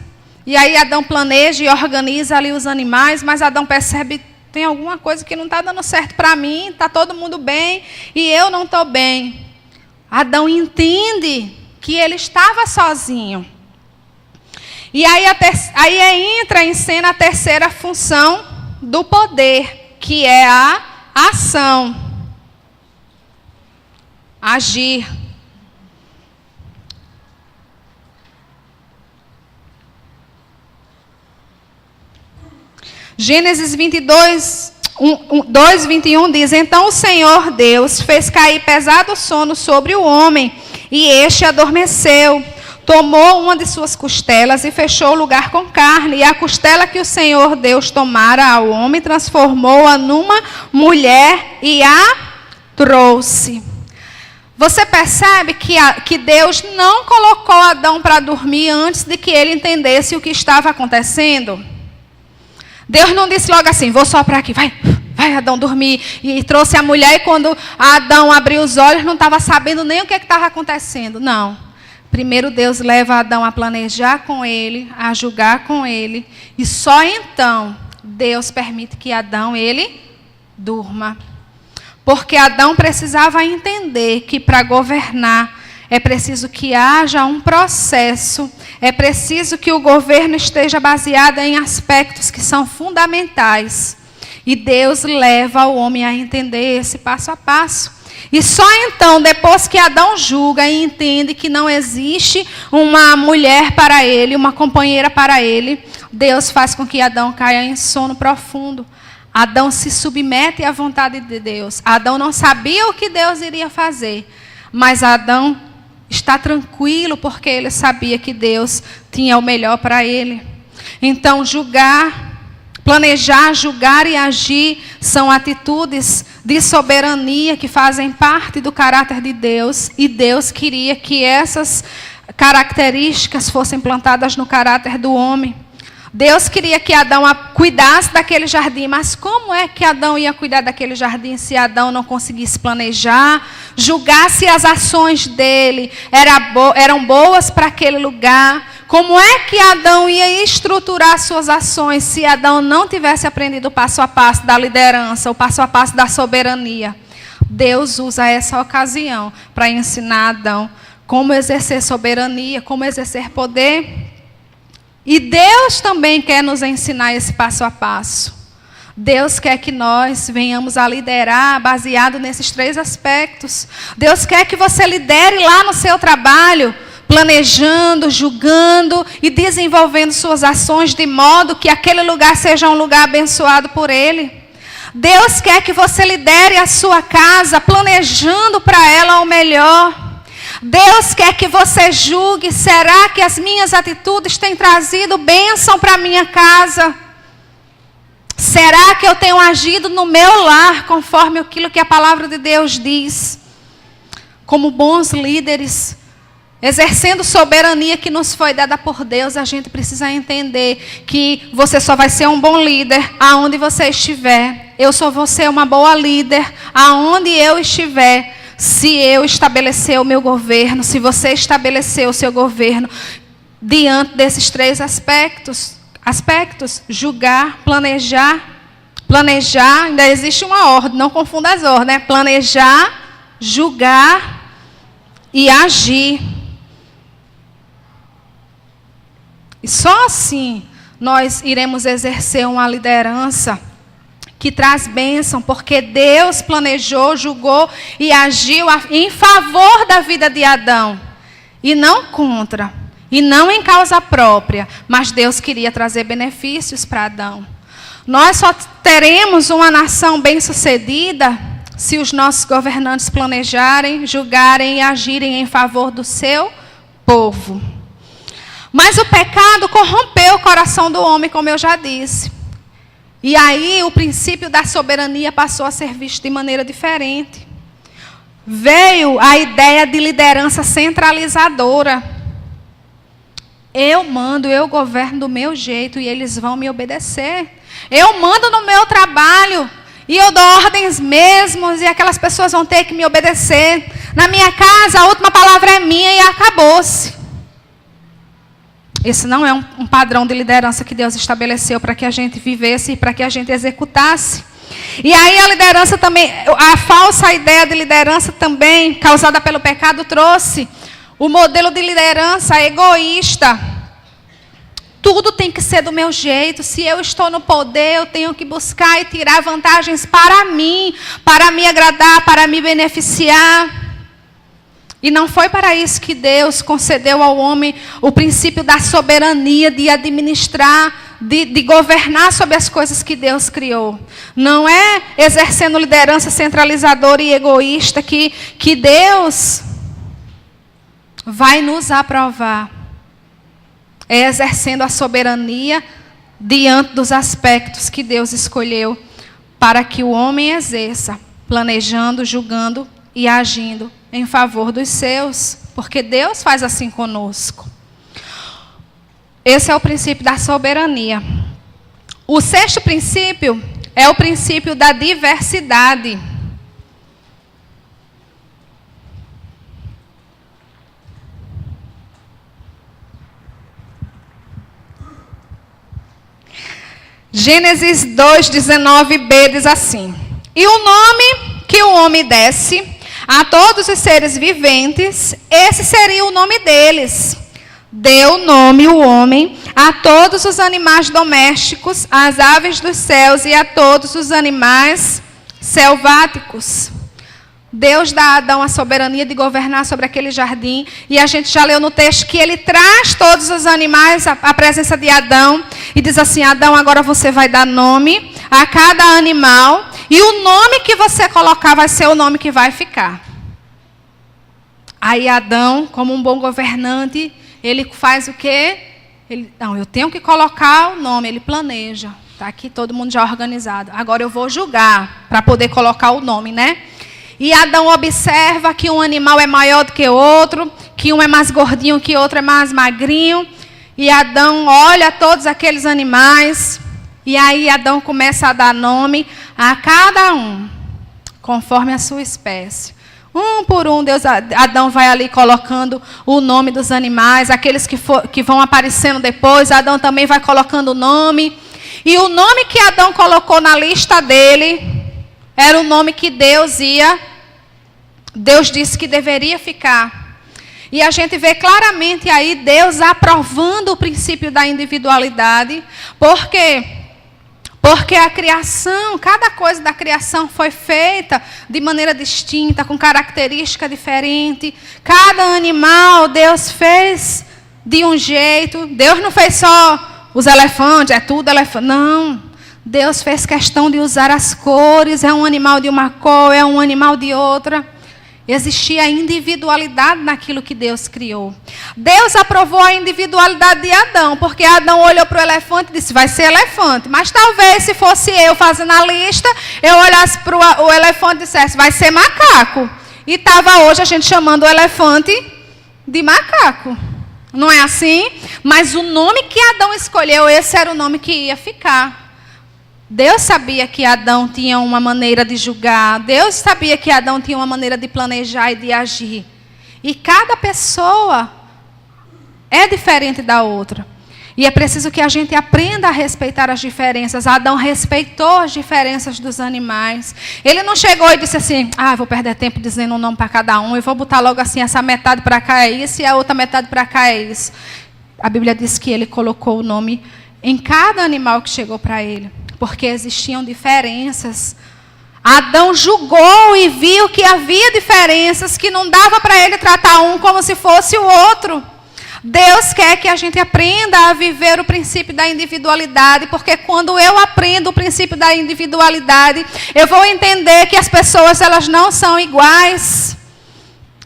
e aí Adão planeja e organiza ali os animais, mas Adão percebe, tem alguma coisa que não está dando certo para mim, está todo mundo bem e eu não estou bem. Adão entende que ele estava sozinho. E aí entra em cena a terceira função do poder, que é a ação. Agir. Gênesis 22, 2:21 diz: Então o Senhor Deus fez cair pesado sono sobre o homem, e este adormeceu. Tomou uma de suas costelas e fechou o lugar com carne. E a costela que o Senhor Deus tomara ao homem, transformou-a numa mulher e a trouxe. Você percebe que Deus não colocou Adão para dormir antes de que ele entendesse o que estava acontecendo? Deus não disse logo assim, vou soprar aqui, vai Adão dormir. E trouxe a mulher, e quando Adão abriu os olhos, não estava sabendo nem o que estava acontecendo. Não. Primeiro Deus leva Adão a planejar com ele, a julgar com ele. E só então Deus permite que Adão, ele durma. Porque Adão precisava entender que para governar é preciso que haja um processo. É preciso que o governo esteja baseado em aspectos que são fundamentais. E Deus leva o homem a entender esse passo a passo. E só então, depois que Adão julga e entende que não existe uma mulher para ele, uma companheira para ele, Deus faz com que Adão caia em sono profundo. Adão se submete à vontade de Deus. Adão não sabia o que Deus iria fazer, mas Adão está tranquilo porque ele sabia que Deus tinha o melhor para ele. Então, planejar, julgar e agir são atitudes de soberania que fazem parte do caráter de Deus. E Deus queria que essas características fossem plantadas no caráter do homem. Deus queria que Adão cuidasse daquele jardim. Mas como é que Adão ia cuidar daquele jardim se Adão não conseguisse planejar, julgar se as ações dele eram boas para aquele lugar? Como é que Adão ia estruturar suas ações se Adão não tivesse aprendido o passo a passo da liderança, o passo a passo da soberania? Deus usa essa ocasião para ensinar Adão como exercer soberania, como exercer poder. E Deus também quer nos ensinar esse passo a passo. Deus quer que nós venhamos a liderar baseado nesses três aspectos. Deus quer que você lidere lá no seu trabalho, planejando, julgando e desenvolvendo suas ações de modo que aquele lugar seja um lugar abençoado por Ele. Deus quer que você lidere a sua casa, planejando para ela o melhor. Deus quer que você julgue, será que as minhas atitudes têm trazido bênção para a minha casa? Será que eu tenho agido no meu lar conforme aquilo que a palavra de Deus diz? Como bons líderes, exercendo soberania que nos foi dada por Deus, a gente precisa entender que você só vai ser um bom líder aonde você estiver. Eu só vou ser uma boa líder aonde eu estiver. Se eu estabelecer o meu governo, se você estabelecer o seu governo diante desses três aspectos, julgar, planejar, ainda existe uma ordem, não confunda as ordens, né? Planejar, julgar e agir. E só assim nós iremos exercer uma liderança que traz bênção, porque Deus planejou, julgou e agiu em favor da vida de Adão. E não contra, e não em causa própria, mas Deus queria trazer benefícios para Adão. Nós só teremos uma nação bem-sucedida se os nossos governantes planejarem, julgarem e agirem em favor do seu povo. Mas o pecado corrompeu o coração do homem, como eu já disse. E aí o princípio da soberania passou a ser visto de maneira diferente. veio a ideia de liderança centralizadora. Eu mando, eu governo do meu jeito e eles vão me obedecer. Eu mando no meu trabalho e eu dou ordens mesmos e aquelas pessoas vão ter que me obedecer. Na minha casa, a última palavra é minha e acabou-se. Esse não é um padrão de liderança que Deus estabeleceu para que a gente vivesse e para que a gente executasse. E aí a liderança também, a falsa ideia de liderança também, causada pelo pecado, trouxe o modelo de liderança egoísta. Tudo tem que ser do meu jeito. Se eu estou no poder, eu tenho que buscar e tirar vantagens para mim, para me agradar, para me beneficiar. E não foi para isso que Deus concedeu ao homem o princípio da soberania, de administrar, de governar sobre as coisas que Deus criou. Não é exercendo liderança centralizadora e egoísta que Deus vai nos aprovar. É exercendo a soberania diante dos aspectos que Deus escolheu para que o homem exerça, planejando, julgando e agindo em favor dos seus, porque Deus faz assim conosco. Esse é o princípio da soberania. O sexto princípio é o princípio da diversidade. Gênesis 2:19b diz assim: E o nome que o homem desse a todos os seres viventes, esse seria o nome deles. Deu nome o homem a todos os animais domésticos, às aves dos céus e a todos os animais selváticos. Deus dá a Adão a soberania de governar sobre aquele jardim. E a gente já leu no texto que ele traz todos os animais à presença de Adão. E diz assim: Adão, agora você vai dar nome a cada animal. E o nome que você colocar vai ser o nome que vai ficar. Aí Adão, como um bom governante, ele faz o quê? Eu tenho que colocar o nome. Ele planeja. Está aqui todo mundo já organizado. Agora eu vou julgar para poder colocar o nome, né? E Adão observa que um animal é maior do que o outro, que um é mais gordinho, que o outro é mais magrinho. E Adão olha todos aqueles animais. E aí Adão começa a dar nome a cada um, conforme a sua espécie. Um por um, Adão vai ali colocando o nome dos animais, aqueles que vão aparecendo depois, Adão também vai colocando o nome. E o nome que Adão colocou na lista dele era o nome que Deus disse que deveria ficar. E a gente vê claramente aí Deus aprovando o princípio da individualidade. Por quê? Porque a criação, cada coisa da criação foi feita de maneira distinta, com característica diferente. Cada animal Deus fez de um jeito. Deus não fez só os elefantes, é tudo elefante. Não. Deus fez questão de usar as cores. É um animal de uma cor, é um animal de outra. Existia individualidade naquilo que Deus criou. Deus aprovou a individualidade de Adão, porque Adão olhou para o elefante e disse: vai ser elefante. Mas talvez, se fosse eu fazendo a lista, eu olhasse para o elefante e dissesse: vai ser macaco. E estava hoje a gente chamando o elefante de macaco. Não é assim? Mas o nome que Adão escolheu, esse era o nome que ia ficar. Deus sabia que Adão tinha uma maneira de julgar. Deus sabia que Adão tinha uma maneira de planejar e de agir. E cada pessoa é diferente da outra. E é preciso que a gente aprenda a respeitar as diferenças. Adão respeitou as diferenças dos animais. Ele não chegou e disse assim: vou perder tempo dizendo um nome para cada um. Eu vou botar logo assim, essa metade para cá é isso e a outra metade para cá é isso. A Bíblia diz que ele colocou o nome em cada animal que chegou para ele. Porque existiam diferenças. Adão julgou e viu que havia diferenças, que não dava para ele tratar um como se fosse o outro. Deus quer que a gente aprenda a viver o princípio da individualidade, porque quando eu aprendo o princípio da individualidade, eu vou entender que as pessoas elas não são iguais.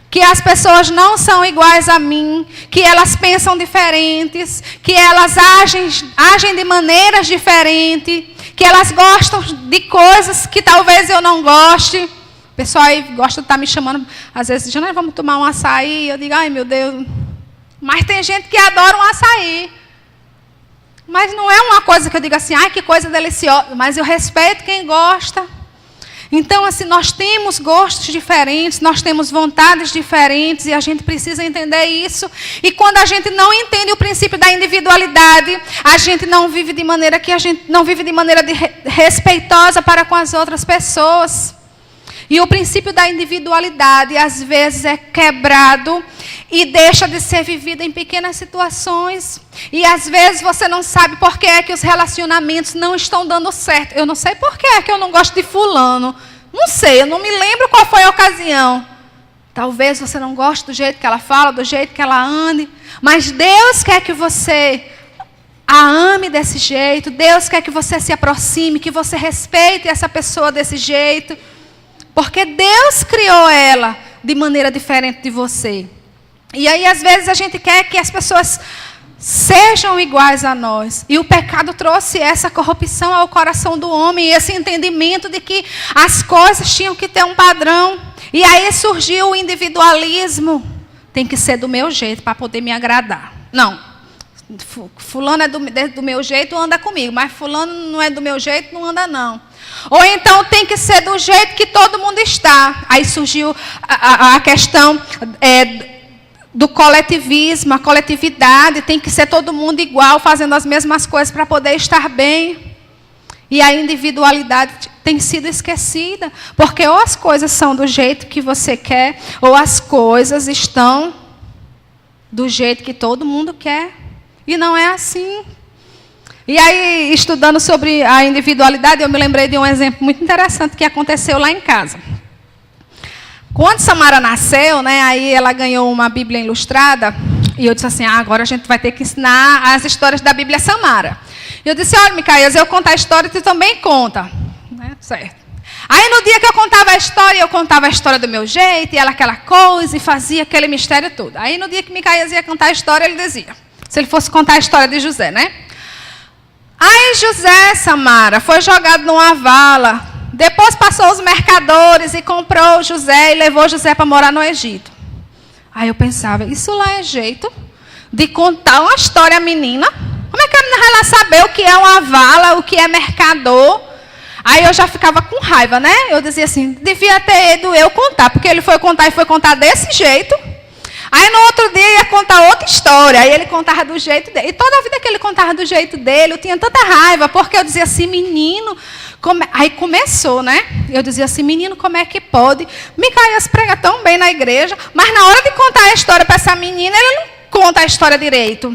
Que as pessoas não são iguais a mim, que elas pensam diferentes, que elas agem de maneiras diferentes, que elas gostam de coisas que talvez eu não goste. pessoal aí gosta de estar me chamando, às vezes, Janaína, vamos tomar um açaí. Eu digo, ai meu Deus. Mas tem gente que adora um açaí. Mas não é uma coisa que eu digo assim, ai que coisa deliciosa. Mas eu respeito quem gosta. Então, assim, nós temos gostos diferentes, nós temos vontades diferentes e a gente precisa entender isso. E quando a gente não entende o princípio da individualidade, a gente não vive de maneira respeitosa para com as outras pessoas. E o princípio da individualidade, às vezes, é quebrado e deixa de ser vivido em pequenas situações. E, às vezes, você não sabe por que é que os relacionamentos não estão dando certo. Eu não sei por que é que eu não gosto de fulano. Não sei, eu não me lembro qual foi a ocasião. Talvez você não goste do jeito que ela fala, do jeito que ela ande. Mas Deus quer que você a ame desse jeito. Deus quer que você se aproxime, que você respeite essa pessoa desse jeito. Porque Deus criou ela de maneira diferente de você. E aí, às vezes, a gente quer que as pessoas sejam iguais a nós. E o pecado trouxe essa corrupção ao coração do homem, e esse entendimento de que as coisas tinham que ter um padrão. E aí surgiu o individualismo. Tem que ser do meu jeito para poder me agradar. Não. Fulano é do meu jeito, anda comigo. Mas fulano não é do meu jeito, não anda não. Ou então tem que ser do jeito que todo mundo está. Aí surgiu a questão do coletivismo, a coletividade. Tem que ser todo mundo igual, fazendo as mesmas coisas para poder estar bem. E a individualidade tem sido esquecida. Porque ou as coisas são do jeito que você quer, ou as coisas estão do jeito que todo mundo quer. E não é assim. E aí, estudando sobre a individualidade, eu me lembrei de um exemplo muito interessante que aconteceu lá em casa. Quando Samara nasceu, né, aí ela ganhou uma Bíblia ilustrada, e eu disse assim, agora a gente vai ter que ensinar as histórias da Bíblia Samara. E eu disse, olha, Micaías, eu contar a história, tu também conta. Né? Certo. Aí, no dia que eu contava a história do meu jeito, e ela aquela coisa, e fazia aquele mistério todo. Aí, no dia que Micaías ia contar a história, ele dizia, se ele fosse contar a história de José, né? Aí José, Samara, foi jogado numa vala. Depois passou os mercadores e comprou José e levou José para morar no Egito. Aí eu pensava, isso lá é jeito de contar uma história à menina? Como é que a menina vai lá saber o que é uma vala, o que é mercador? Aí eu já ficava com raiva, né? Eu dizia assim, devia ter ido eu contar, porque ele foi contar e foi contar desse jeito. Aí no outro dia ia contar outra história, aí ele contava do jeito dele. E toda a vida que ele contava do jeito dele, eu tinha tanta raiva, porque eu dizia assim, menino, aí começou, né? Eu dizia assim, menino, como é que pode? Micaías prega tão bem na igreja, mas na hora de contar a história para essa menina, ele não conta a história direito.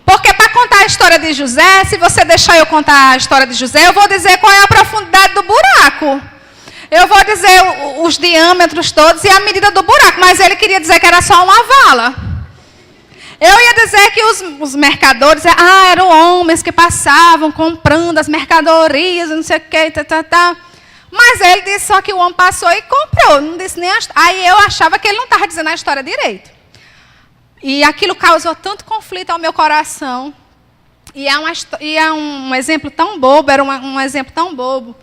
Porque para contar a história de José, se você deixar eu contar a história de José, eu vou dizer qual é a profundidade do buraco. Eu vou dizer os diâmetros todos e a medida do buraco, mas ele queria dizer que era só uma vala. Eu ia dizer que os mercadores eram homens que passavam comprando as mercadorias, não sei o que, Mas ele disse só que o homem passou e comprou, não disse nem Aí eu achava que ele não estava dizendo a história direito. E aquilo causou tanto conflito ao meu coração. E é um exemplo tão bobo, era um exemplo tão bobo.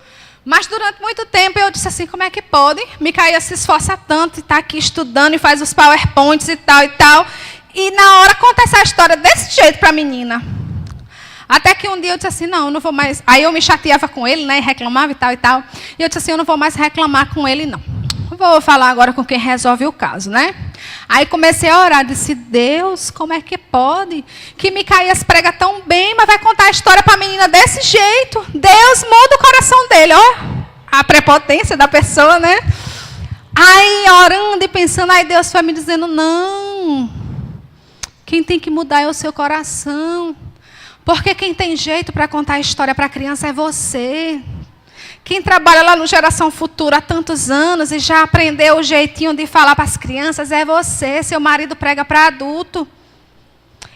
Mas durante muito tempo eu disse assim, como é que pode? Micaías se esforça tanto e está aqui estudando e faz os PowerPoints e tal e tal. E na hora conta essa história desse jeito para a menina. Até que um dia eu disse assim, não, eu não vou mais... Aí eu me chateava com ele, né, e reclamava e tal e tal. E eu disse assim, eu não vou mais reclamar com ele, não. Vou falar agora com quem resolve o caso, né? Aí comecei a orar, disse, Deus, como é que pode? Que Micaías prega tão bem, mas vai contar a história para a menina desse jeito. Deus muda o coração dele, ó. A prepotência da pessoa, né? Aí orando e pensando, aí Deus foi me dizendo, não. Quem tem que mudar é o seu coração. Porque quem tem jeito para contar a história para a criança é você. Quem trabalha lá no Geração Futura há tantos anos e já aprendeu o jeitinho de falar para as crianças é você. Seu marido prega para adulto.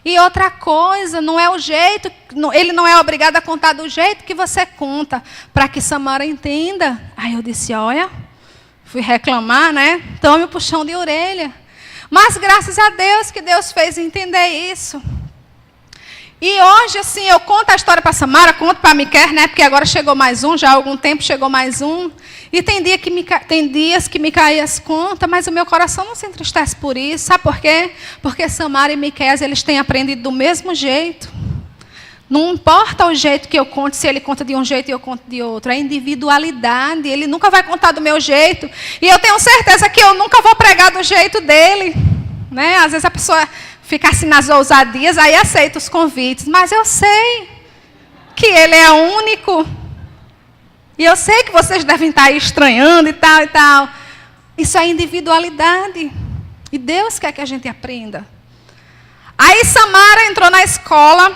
E outra coisa, não é o jeito, ele não é obrigado a contar do jeito que você conta, para que Samara entenda. Aí eu disse, olha, fui reclamar, né? Tome o puxão de orelha. Mas graças a Deus que Deus fez entender isso. E hoje, assim, eu conto a história para Samara, conto para Miquel, né? Porque agora chegou mais um, já há algum tempo chegou mais um. E tem dias que Micaías conta, mas o meu coração não se entristece por isso. Sabe por quê? Porque Samara e Miquel, eles têm aprendido do mesmo jeito. Não importa o jeito que eu conto, se ele conta de um jeito e eu conto de outro. É individualidade. Ele nunca vai contar do meu jeito. E eu tenho certeza que eu nunca vou pregar do jeito dele. Né? Às vezes a pessoa fica assim nas ousadias, aí aceita os convites. Mas eu sei que ele é único. E eu sei que vocês devem estar aí estranhando e tal e tal. Isso é individualidade. E Deus quer que a gente aprenda. Aí Samara entrou na escola.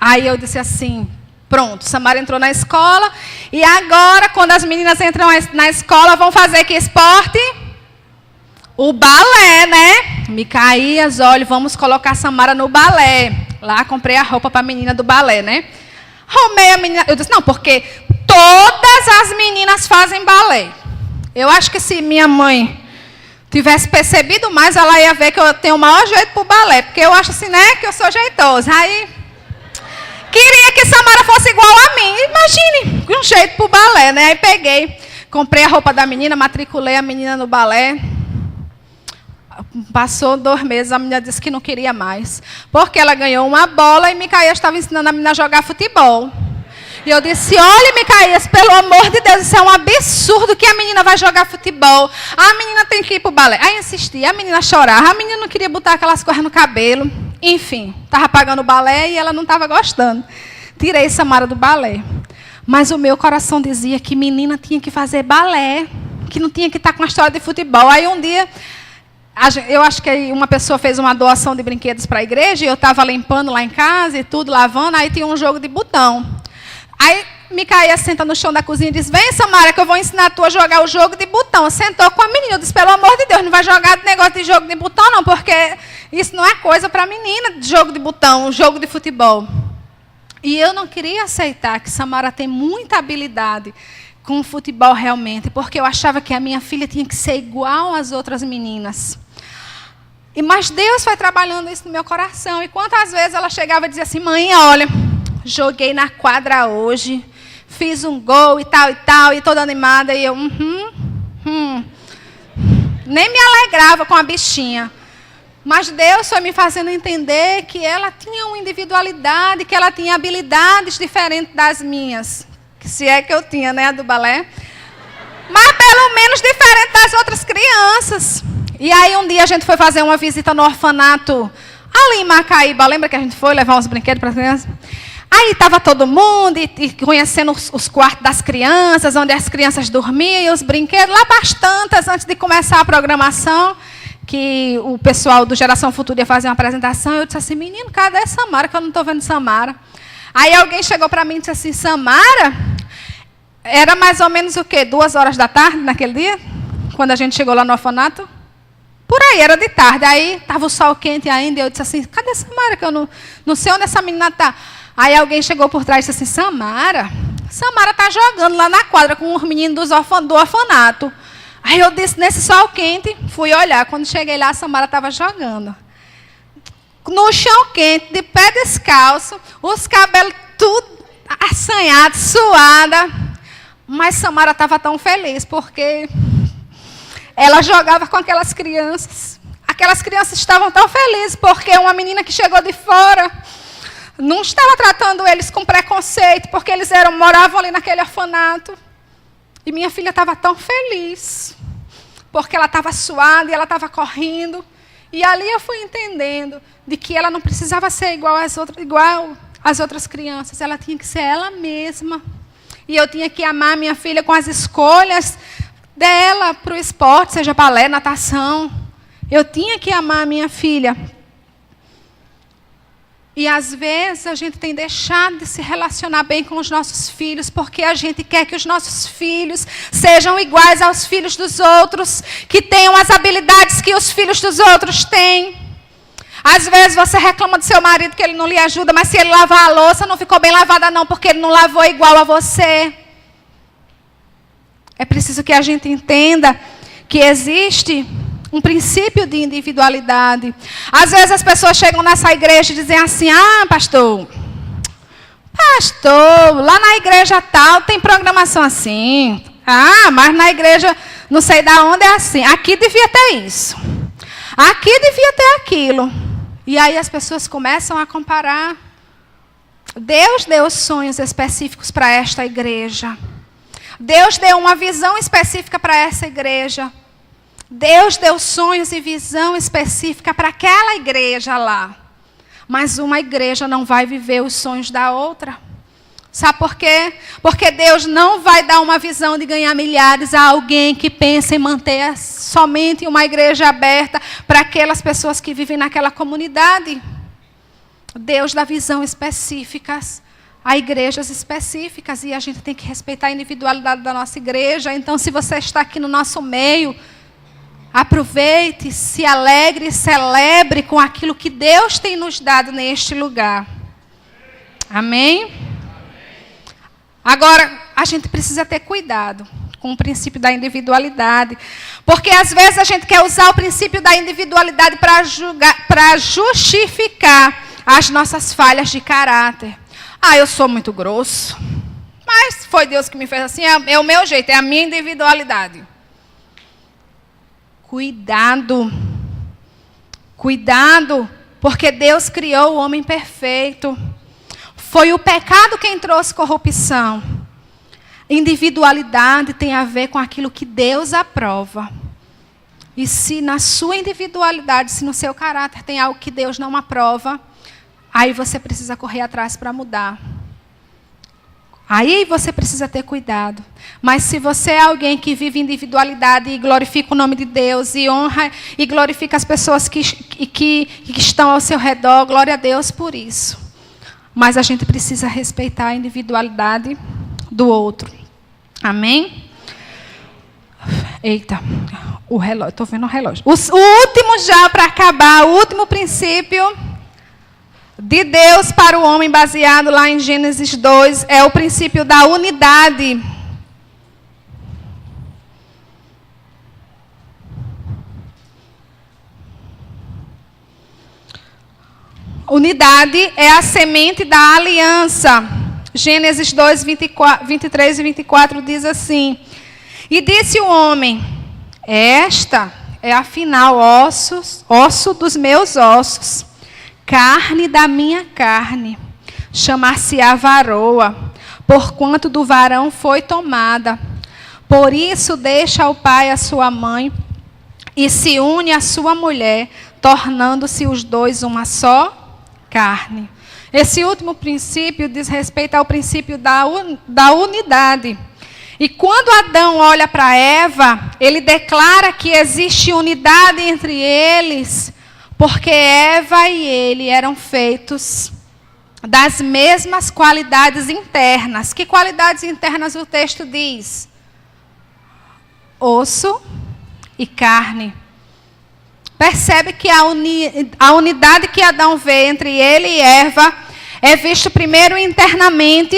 Aí eu disse assim, pronto, Samara entrou na escola. E agora, quando as meninas entram na escola, vão fazer que esporte? O balé, né? Micaías, olha, vamos colocar Samara no balé. Lá comprei a roupa para a menina do balé, né? Arrumei a menina. Eu disse, não, porque todas as meninas fazem balé. Eu acho que se minha mãe tivesse percebido mais, ela ia ver que eu tenho o maior jeito para o balé. Porque eu acho assim, né, que eu sou jeitosa. Aí, queria que Samara fosse igual a mim. Imagine, um jeito para o balé, né? Aí peguei, comprei a roupa da menina, matriculei a menina no balé. Passou 2 meses, a menina disse que não queria mais. Porque ela ganhou uma bola e Micaías estava ensinando a menina a jogar futebol. E eu disse, olha, Micaías, pelo amor de Deus, isso é um absurdo que a menina vai jogar futebol. A menina tem que ir para o balé. Aí insisti, a menina chorava, a menina não queria botar aquelas coisas no cabelo. Enfim, estava pagando o balé e ela não estava gostando. Tirei Samara do balé. Mas o meu coração dizia que menina tinha que fazer balé, que não tinha que estar com a história de futebol. Aí um dia, eu acho que uma pessoa fez uma doação de brinquedos para a igreja, e eu estava limpando lá em casa e tudo, lavando, aí tinha um jogo de botão. Aí Micaías senta no chão da cozinha e diz, vem Samara, que eu vou ensinar tu a jogar o jogo de botão. Sentou com a menina, eu disse, pelo amor de Deus, não vai jogar negócio de jogo de botão não, porque isso não é coisa para menina, de jogo de botão, jogo de futebol. E eu não queria aceitar que Samara tem muita habilidade com o futebol realmente, porque eu achava que a minha filha tinha que ser igual às outras meninas. Mas Deus foi trabalhando isso no meu coração. E quantas vezes ela chegava e dizia assim, mãe, olha, joguei na quadra hoje, fiz um gol e tal, e toda animada. E eu, nem me alegrava com a bichinha. Mas Deus foi me fazendo entender que ela tinha uma individualidade, que ela tinha habilidades diferentes das minhas. Que se é que eu tinha, né, a do balé. Mas pelo menos diferente das outras crianças. E aí um dia a gente foi fazer uma visita no orfanato ali em Macaíba. Lembra que a gente foi levar uns brinquedos para as crianças? Aí estava todo mundo e conhecendo os quartos das crianças, onde as crianças dormiam, e os brinquedos, lá bastante antes de começar a programação, que o pessoal do Geração Futura ia fazer uma apresentação. Eu disse assim, menino, cadê Samara, que eu não estou vendo Samara? Aí alguém chegou para mim e disse assim, Samara, era mais ou menos o quê? 2 horas da tarde naquele dia? Quando a gente chegou lá no orfanato? Por aí, era de tarde. Aí estava o sol quente ainda, e eu disse assim, cadê Samara, que eu não sei onde essa menina está. Aí alguém chegou por trás e disse assim, Samara está jogando lá na quadra com os meninos do orfanato. Aí eu disse, nesse sol quente, fui olhar. Quando cheguei lá, a Samara estava jogando. No chão quente, de pé descalço, os cabelos tudo assanhados, suada. Mas Samara estava tão feliz, porque ela jogava com aquelas crianças. Aquelas crianças estavam tão felizes, porque uma menina que chegou de fora não estava tratando eles com preconceito, porque eles moravam ali naquele orfanato. E minha filha estava tão feliz, porque ela estava suada e ela estava correndo. E ali eu fui entendendo de que ela não precisava ser igual às outras crianças, ela tinha que ser ela mesma. E eu tinha que amar minha filha com as escolhas dela para o esporte, seja balé, natação. Eu tinha que amar a minha filha. E às vezes a gente tem deixado de se relacionar bem com os nossos filhos, porque a gente quer que os nossos filhos sejam iguais aos filhos dos outros, que tenham as habilidades que os filhos dos outros têm. Às vezes você reclama do seu marido que ele não lhe ajuda, mas se ele lavar a louça não ficou bem lavada não, porque ele não lavou igual a você. É preciso que a gente entenda que existe um princípio de individualidade. Às vezes as pessoas chegam nessa igreja e dizem assim: ah, pastor, lá na igreja tal tem programação assim. Ah, mas na igreja não sei da onde é assim. Aqui devia ter isso. Aqui devia ter aquilo. E aí as pessoas começam a comparar. Deus deu sonhos específicos para esta igreja. Deus deu uma visão específica para essa igreja. Deus deu sonhos e visão específica para aquela igreja lá. Mas uma igreja não vai viver os sonhos da outra. Sabe por quê? Porque Deus não vai dar uma visão de ganhar milhares a alguém que pensa em manter somente uma igreja aberta para aquelas pessoas que vivem naquela comunidade. Deus dá visão específicas a igrejas específicas, e a gente tem que respeitar a individualidade da nossa igreja. Então, se você está aqui no nosso meio, aproveite, se alegre, celebre com aquilo que Deus tem nos dado neste lugar. Amém? Agora, a gente precisa ter cuidado com o princípio da individualidade. Porque, às vezes, a gente quer usar o princípio da individualidade para justificar as nossas falhas de caráter. Ah, eu sou muito grosso. Mas foi Deus que me fez assim, é o meu jeito, é a minha individualidade. Cuidado. Cuidado, porque Deus criou o homem perfeito. Foi o pecado quem trouxe corrupção. Individualidade tem a ver com aquilo que Deus aprova. E se na sua individualidade, se no seu caráter tem algo que Deus não aprova, aí você precisa correr atrás para mudar. Aí você precisa ter cuidado. Mas se você é alguém que vive individualidade e glorifica o nome de Deus, e honra e glorifica as pessoas que estão ao seu redor, glória a Deus por isso. Mas a gente precisa respeitar a individualidade do outro. Amém? Eita, o relógio, estou vendo o relógio. O último já para acabar, o último princípio de Deus para o homem, baseado lá em Gênesis 2, é o princípio da unidade. Unidade é a semente da aliança. Gênesis 2, 23 e 24 diz assim: e disse o homem: esta é afinal osso dos meus ossos, carne da minha carne, chamar-se-á varoa, porquanto do varão foi tomada. Por isso deixa o pai a sua mãe, e se une à sua mulher, tornando-se os dois uma só carne. Esse último princípio diz respeito ao princípio da unidade. E quando Adão olha para Eva, ele declara que existe unidade entre eles, porque Eva e ele eram feitos das mesmas qualidades internas. Que qualidades internas o texto diz? Osso e carne. Percebe que a unidade que Adão vê entre ele e Eva é visto primeiro internamente.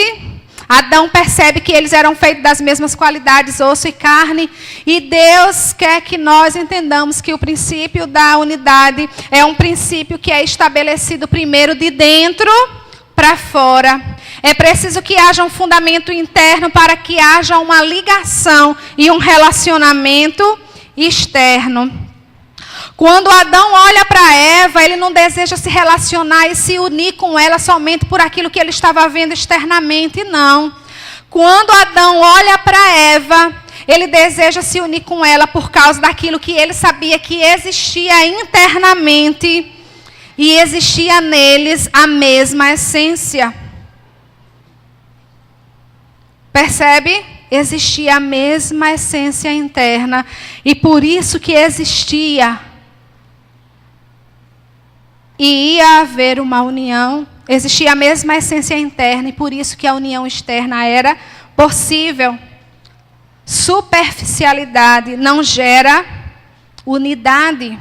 Adão percebe que eles eram feitos das mesmas qualidades, osso e carne, e Deus quer que nós entendamos que o princípio da unidade é um princípio que é estabelecido primeiro de dentro para fora. É preciso que haja um fundamento interno para que haja uma ligação e um relacionamento externo. Quando Adão olha para Eva, ele não deseja se relacionar e se unir com ela somente por aquilo que ele estava vendo externamente, não. Quando Adão olha para Eva, ele deseja se unir com ela por causa daquilo que ele sabia que existia internamente e existia neles a mesma essência. Percebe? Existia a mesma essência interna e por isso que existia e ia haver uma união, existia a mesma essência interna e por isso que a união externa era possível. Superficialidade não gera unidade.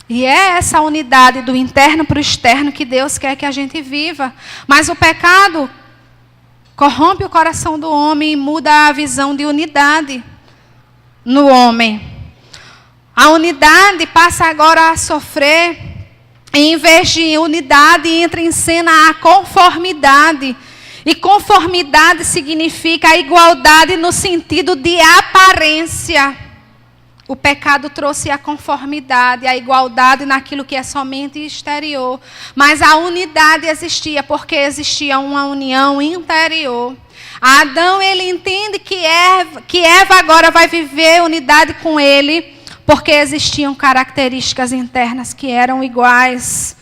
E é essa unidade do interno para o externo que Deus quer que a gente viva. Mas o pecado corrompe o coração do homem e muda a visão de unidade no homem. A unidade passa agora a sofrer, e em vez de unidade, entra em cena a conformidade. E conformidade significa a igualdade no sentido de aparência. O pecado trouxe a conformidade, a igualdade naquilo que é somente exterior. Mas a unidade existia porque existia uma união interior. Adão, ele entende que Eva agora vai viver unidade com ele, porque existiam características internas que eram iguais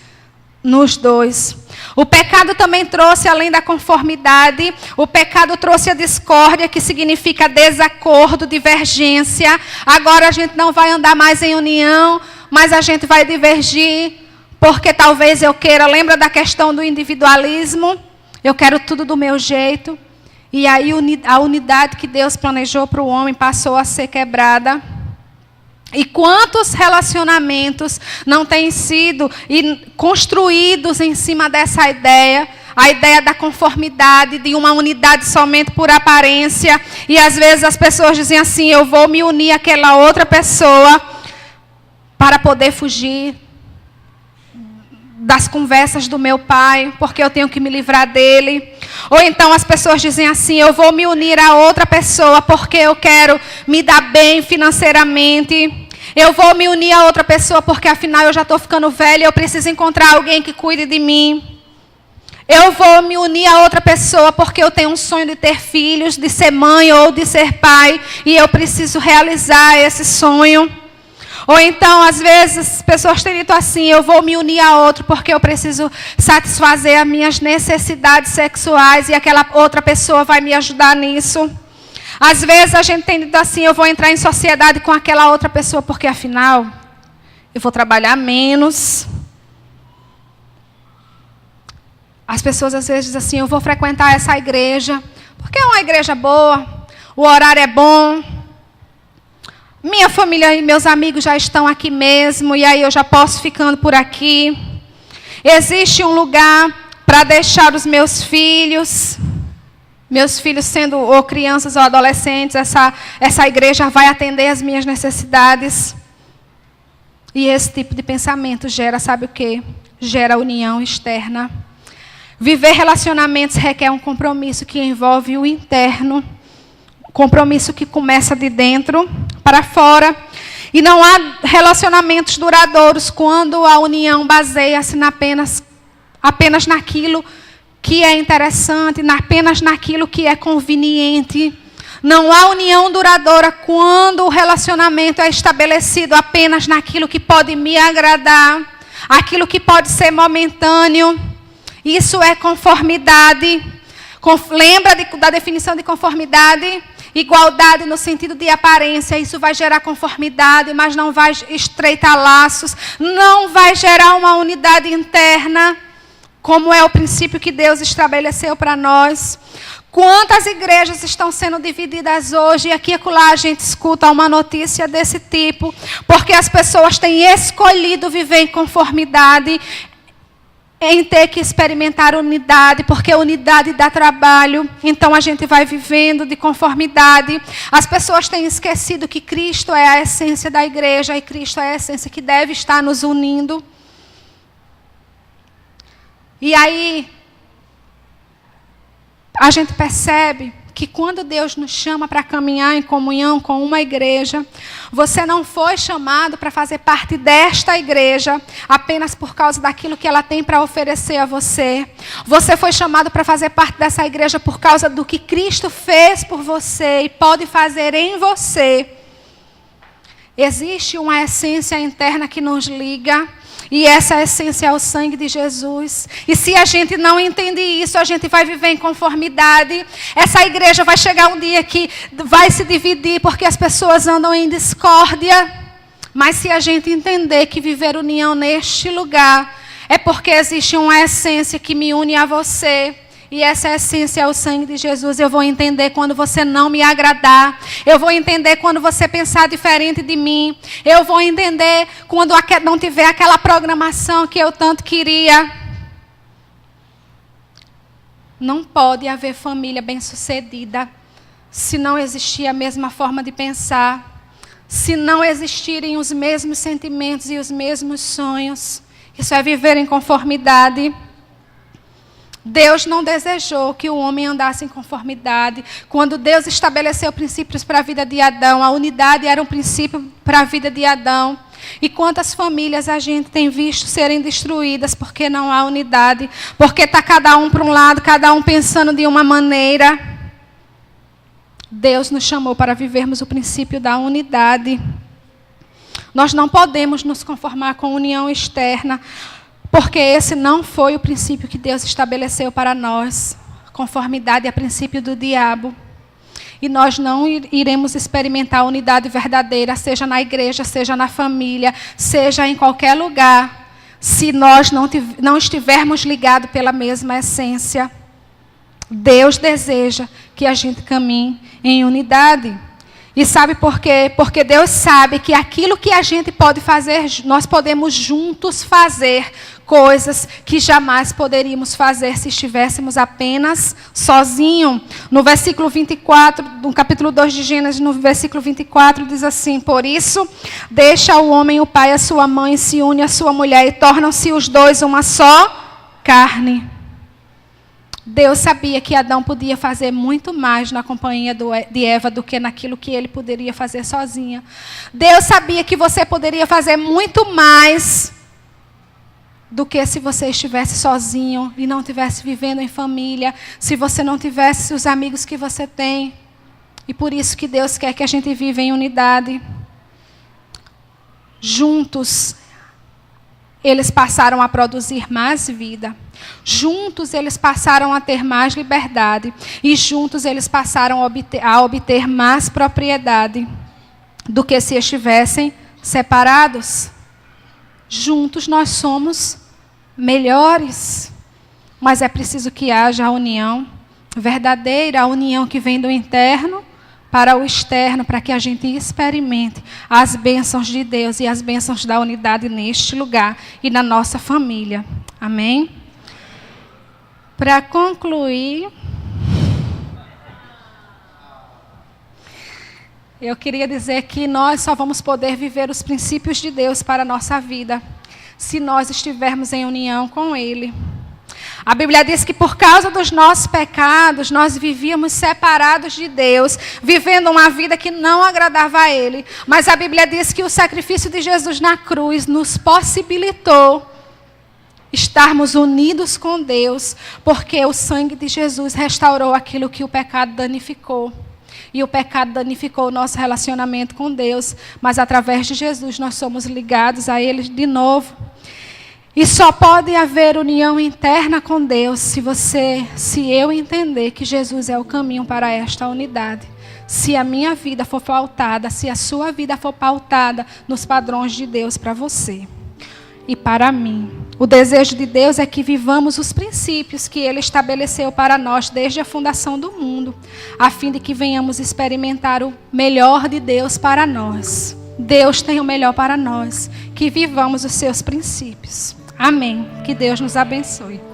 nos dois. O pecado também trouxe, além da conformidade, o pecado trouxe a discórdia, que significa desacordo, divergência. Agora a gente não vai andar mais em união, mas a gente vai divergir, porque talvez eu queira, lembra da questão do individualismo? Eu quero tudo do meu jeito. E aí a unidade que Deus planejou para o homem passou a ser quebrada. E quantos relacionamentos não têm sido construídos em cima dessa ideia, a ideia da conformidade, de uma unidade somente por aparência, e às vezes as pessoas dizem assim, eu vou me unir àquela outra pessoa para poder fugir das conversas do meu pai, porque eu tenho que me livrar dele. Ou então as pessoas dizem assim, eu vou me unir a outra pessoa porque eu quero me dar bem financeiramente. Eu vou me unir a outra pessoa porque afinal eu já estou ficando velha e eu preciso encontrar alguém que cuide de mim. Eu vou me unir a outra pessoa porque eu tenho um sonho de ter filhos, de ser mãe ou de ser pai, e eu preciso realizar esse sonho. Ou então, às vezes, as pessoas têm dito assim, eu vou me unir a outro porque eu preciso satisfazer as minhas necessidades sexuais e aquela outra pessoa vai me ajudar nisso. Às vezes a gente tem dito assim, eu vou entrar em sociedade com aquela outra pessoa porque afinal eu vou trabalhar menos. As pessoas às vezes dizem assim, eu vou frequentar essa igreja porque é uma igreja boa, o horário é bom. Minha família e meus amigos já estão aqui mesmo, e aí eu já posso ficando por aqui. Existe um lugar para deixar os meus filhos sendo ou crianças ou adolescentes, essa igreja vai atender as minhas necessidades. E esse tipo de pensamento gera, sabe o quê? Gera união externa. Viver relacionamentos requer um compromisso que envolve o interno, compromisso que começa de dentro para fora. E não há relacionamentos duradouros quando a união baseia-se apenas naquilo que é interessante, apenas naquilo que é conveniente. Não há união duradoura quando o relacionamento é estabelecido apenas naquilo que pode me agradar, aquilo que pode ser momentâneo. Isso é conformidade. Lembra da definição de conformidade? Igualdade no sentido de aparência. Isso vai gerar conformidade, mas não vai estreitar laços, não vai gerar uma unidade interna, como é o princípio que Deus estabeleceu para nós. Quantas igrejas estão sendo divididas hoje, e aqui e acolá a gente escuta uma notícia desse tipo, porque as pessoas têm escolhido viver em conformidade, em ter que experimentar unidade, porque unidade dá trabalho, então a gente vai vivendo de conformidade. As pessoas têm esquecido que Cristo é a essência da igreja, e Cristo é a essência que deve estar nos unindo. E aí, a gente percebe que quando Deus nos chama para caminhar em comunhão com uma igreja, você não foi chamado para fazer parte desta igreja apenas por causa daquilo que ela tem para oferecer a você. Você foi chamado para fazer parte dessa igreja por causa do que Cristo fez por você e pode fazer em você. Existe uma essência interna que nos liga, e essa essência é o sangue de Jesus. E se a gente não entende isso, a gente vai viver em conformidade. Essa igreja vai chegar um dia que vai se dividir porque as pessoas andam em discórdia. Mas se a gente entender que viver união neste lugar é porque existe uma essência que me une a você. E essa essência é o sangue de Jesus. Eu vou entender quando você não me agradar. Eu vou entender quando você pensar diferente de mim. Eu vou entender quando não tiver aquela programação que eu tanto queria. Não pode haver família bem-sucedida se não existir a mesma forma de pensar. se não existirem os mesmos sentimentos e os mesmos sonhos. Isso é viver em conformidade. Deus não desejou que o homem andasse em conformidade. Quando Deus estabeleceu princípios para a vida de Adão, a unidade era um princípio para a vida de Adão. E quantas famílias a gente tem visto serem destruídas porque não há unidade, porque está cada um para um lado, cada um pensando de uma maneira. Deus nos chamou para vivermos o princípio da unidade. Nós não podemos nos conformar com união externa, porque esse não foi o princípio que Deus estabeleceu para nós. Conformidade é princípio do diabo. E nós não iremos experimentar a unidade verdadeira, seja na igreja, seja na família, seja em qualquer lugar, se nós não estivermos ligados pela mesma essência. Deus deseja que a gente caminhe em unidade. E sabe por quê? Porque Deus sabe que aquilo que a gente pode fazer, nós podemos juntos fazer coisas que jamais poderíamos fazer se estivéssemos apenas sozinhos. No versículo 24, no capítulo 2 de Gênesis, no versículo 24, diz assim: por isso, deixa o homem o pai e a sua mãe, se une à sua mulher, e tornam-se os dois uma só carne. Deus sabia que Adão podia fazer muito mais na companhia de Eva do que naquilo que ele poderia fazer sozinha. Deus sabia que você poderia fazer muito mais do que se você estivesse sozinho e não estivesse vivendo em família, se você não tivesse os amigos que você tem. E por isso que Deus quer que a gente viva em unidade. Juntos, eles passaram a produzir mais vida. Juntos eles passaram a ter mais liberdade. E juntos eles passaram a obter mais propriedade do que se estivessem separados. Juntos nós somos melhores. Mas é preciso que haja a união verdadeira, a união que vem do interno para o externo, para que a gente experimente as bênçãos de Deus e as bênçãos da unidade neste lugar e na nossa família. Amém? Para concluir, eu queria dizer que nós só vamos poder viver os princípios de Deus para a nossa vida se nós estivermos em união com Ele. A Bíblia diz que por causa dos nossos pecados, nós vivíamos separados de Deus, vivendo uma vida que não agradava a Ele. Mas a Bíblia diz que o sacrifício de Jesus na cruz nos possibilitou estarmos unidos com Deus, porque o sangue de Jesus restaurou aquilo que o pecado danificou. E o pecado danificou o nosso relacionamento com Deus, mas através de Jesus nós somos ligados a Ele de novo. E só pode haver união interna com Deus se eu entender que Jesus é o caminho para esta unidade. Se a minha vida for pautada, se a sua vida for pautada nos padrões de Deus para você e para mim. O desejo de Deus é que vivamos os princípios que Ele estabeleceu para nós desde a fundação do mundo, a fim de que venhamos experimentar o melhor de Deus para nós. Deus tem o melhor para nós, que vivamos os seus princípios. Amém. Que Deus nos abençoe.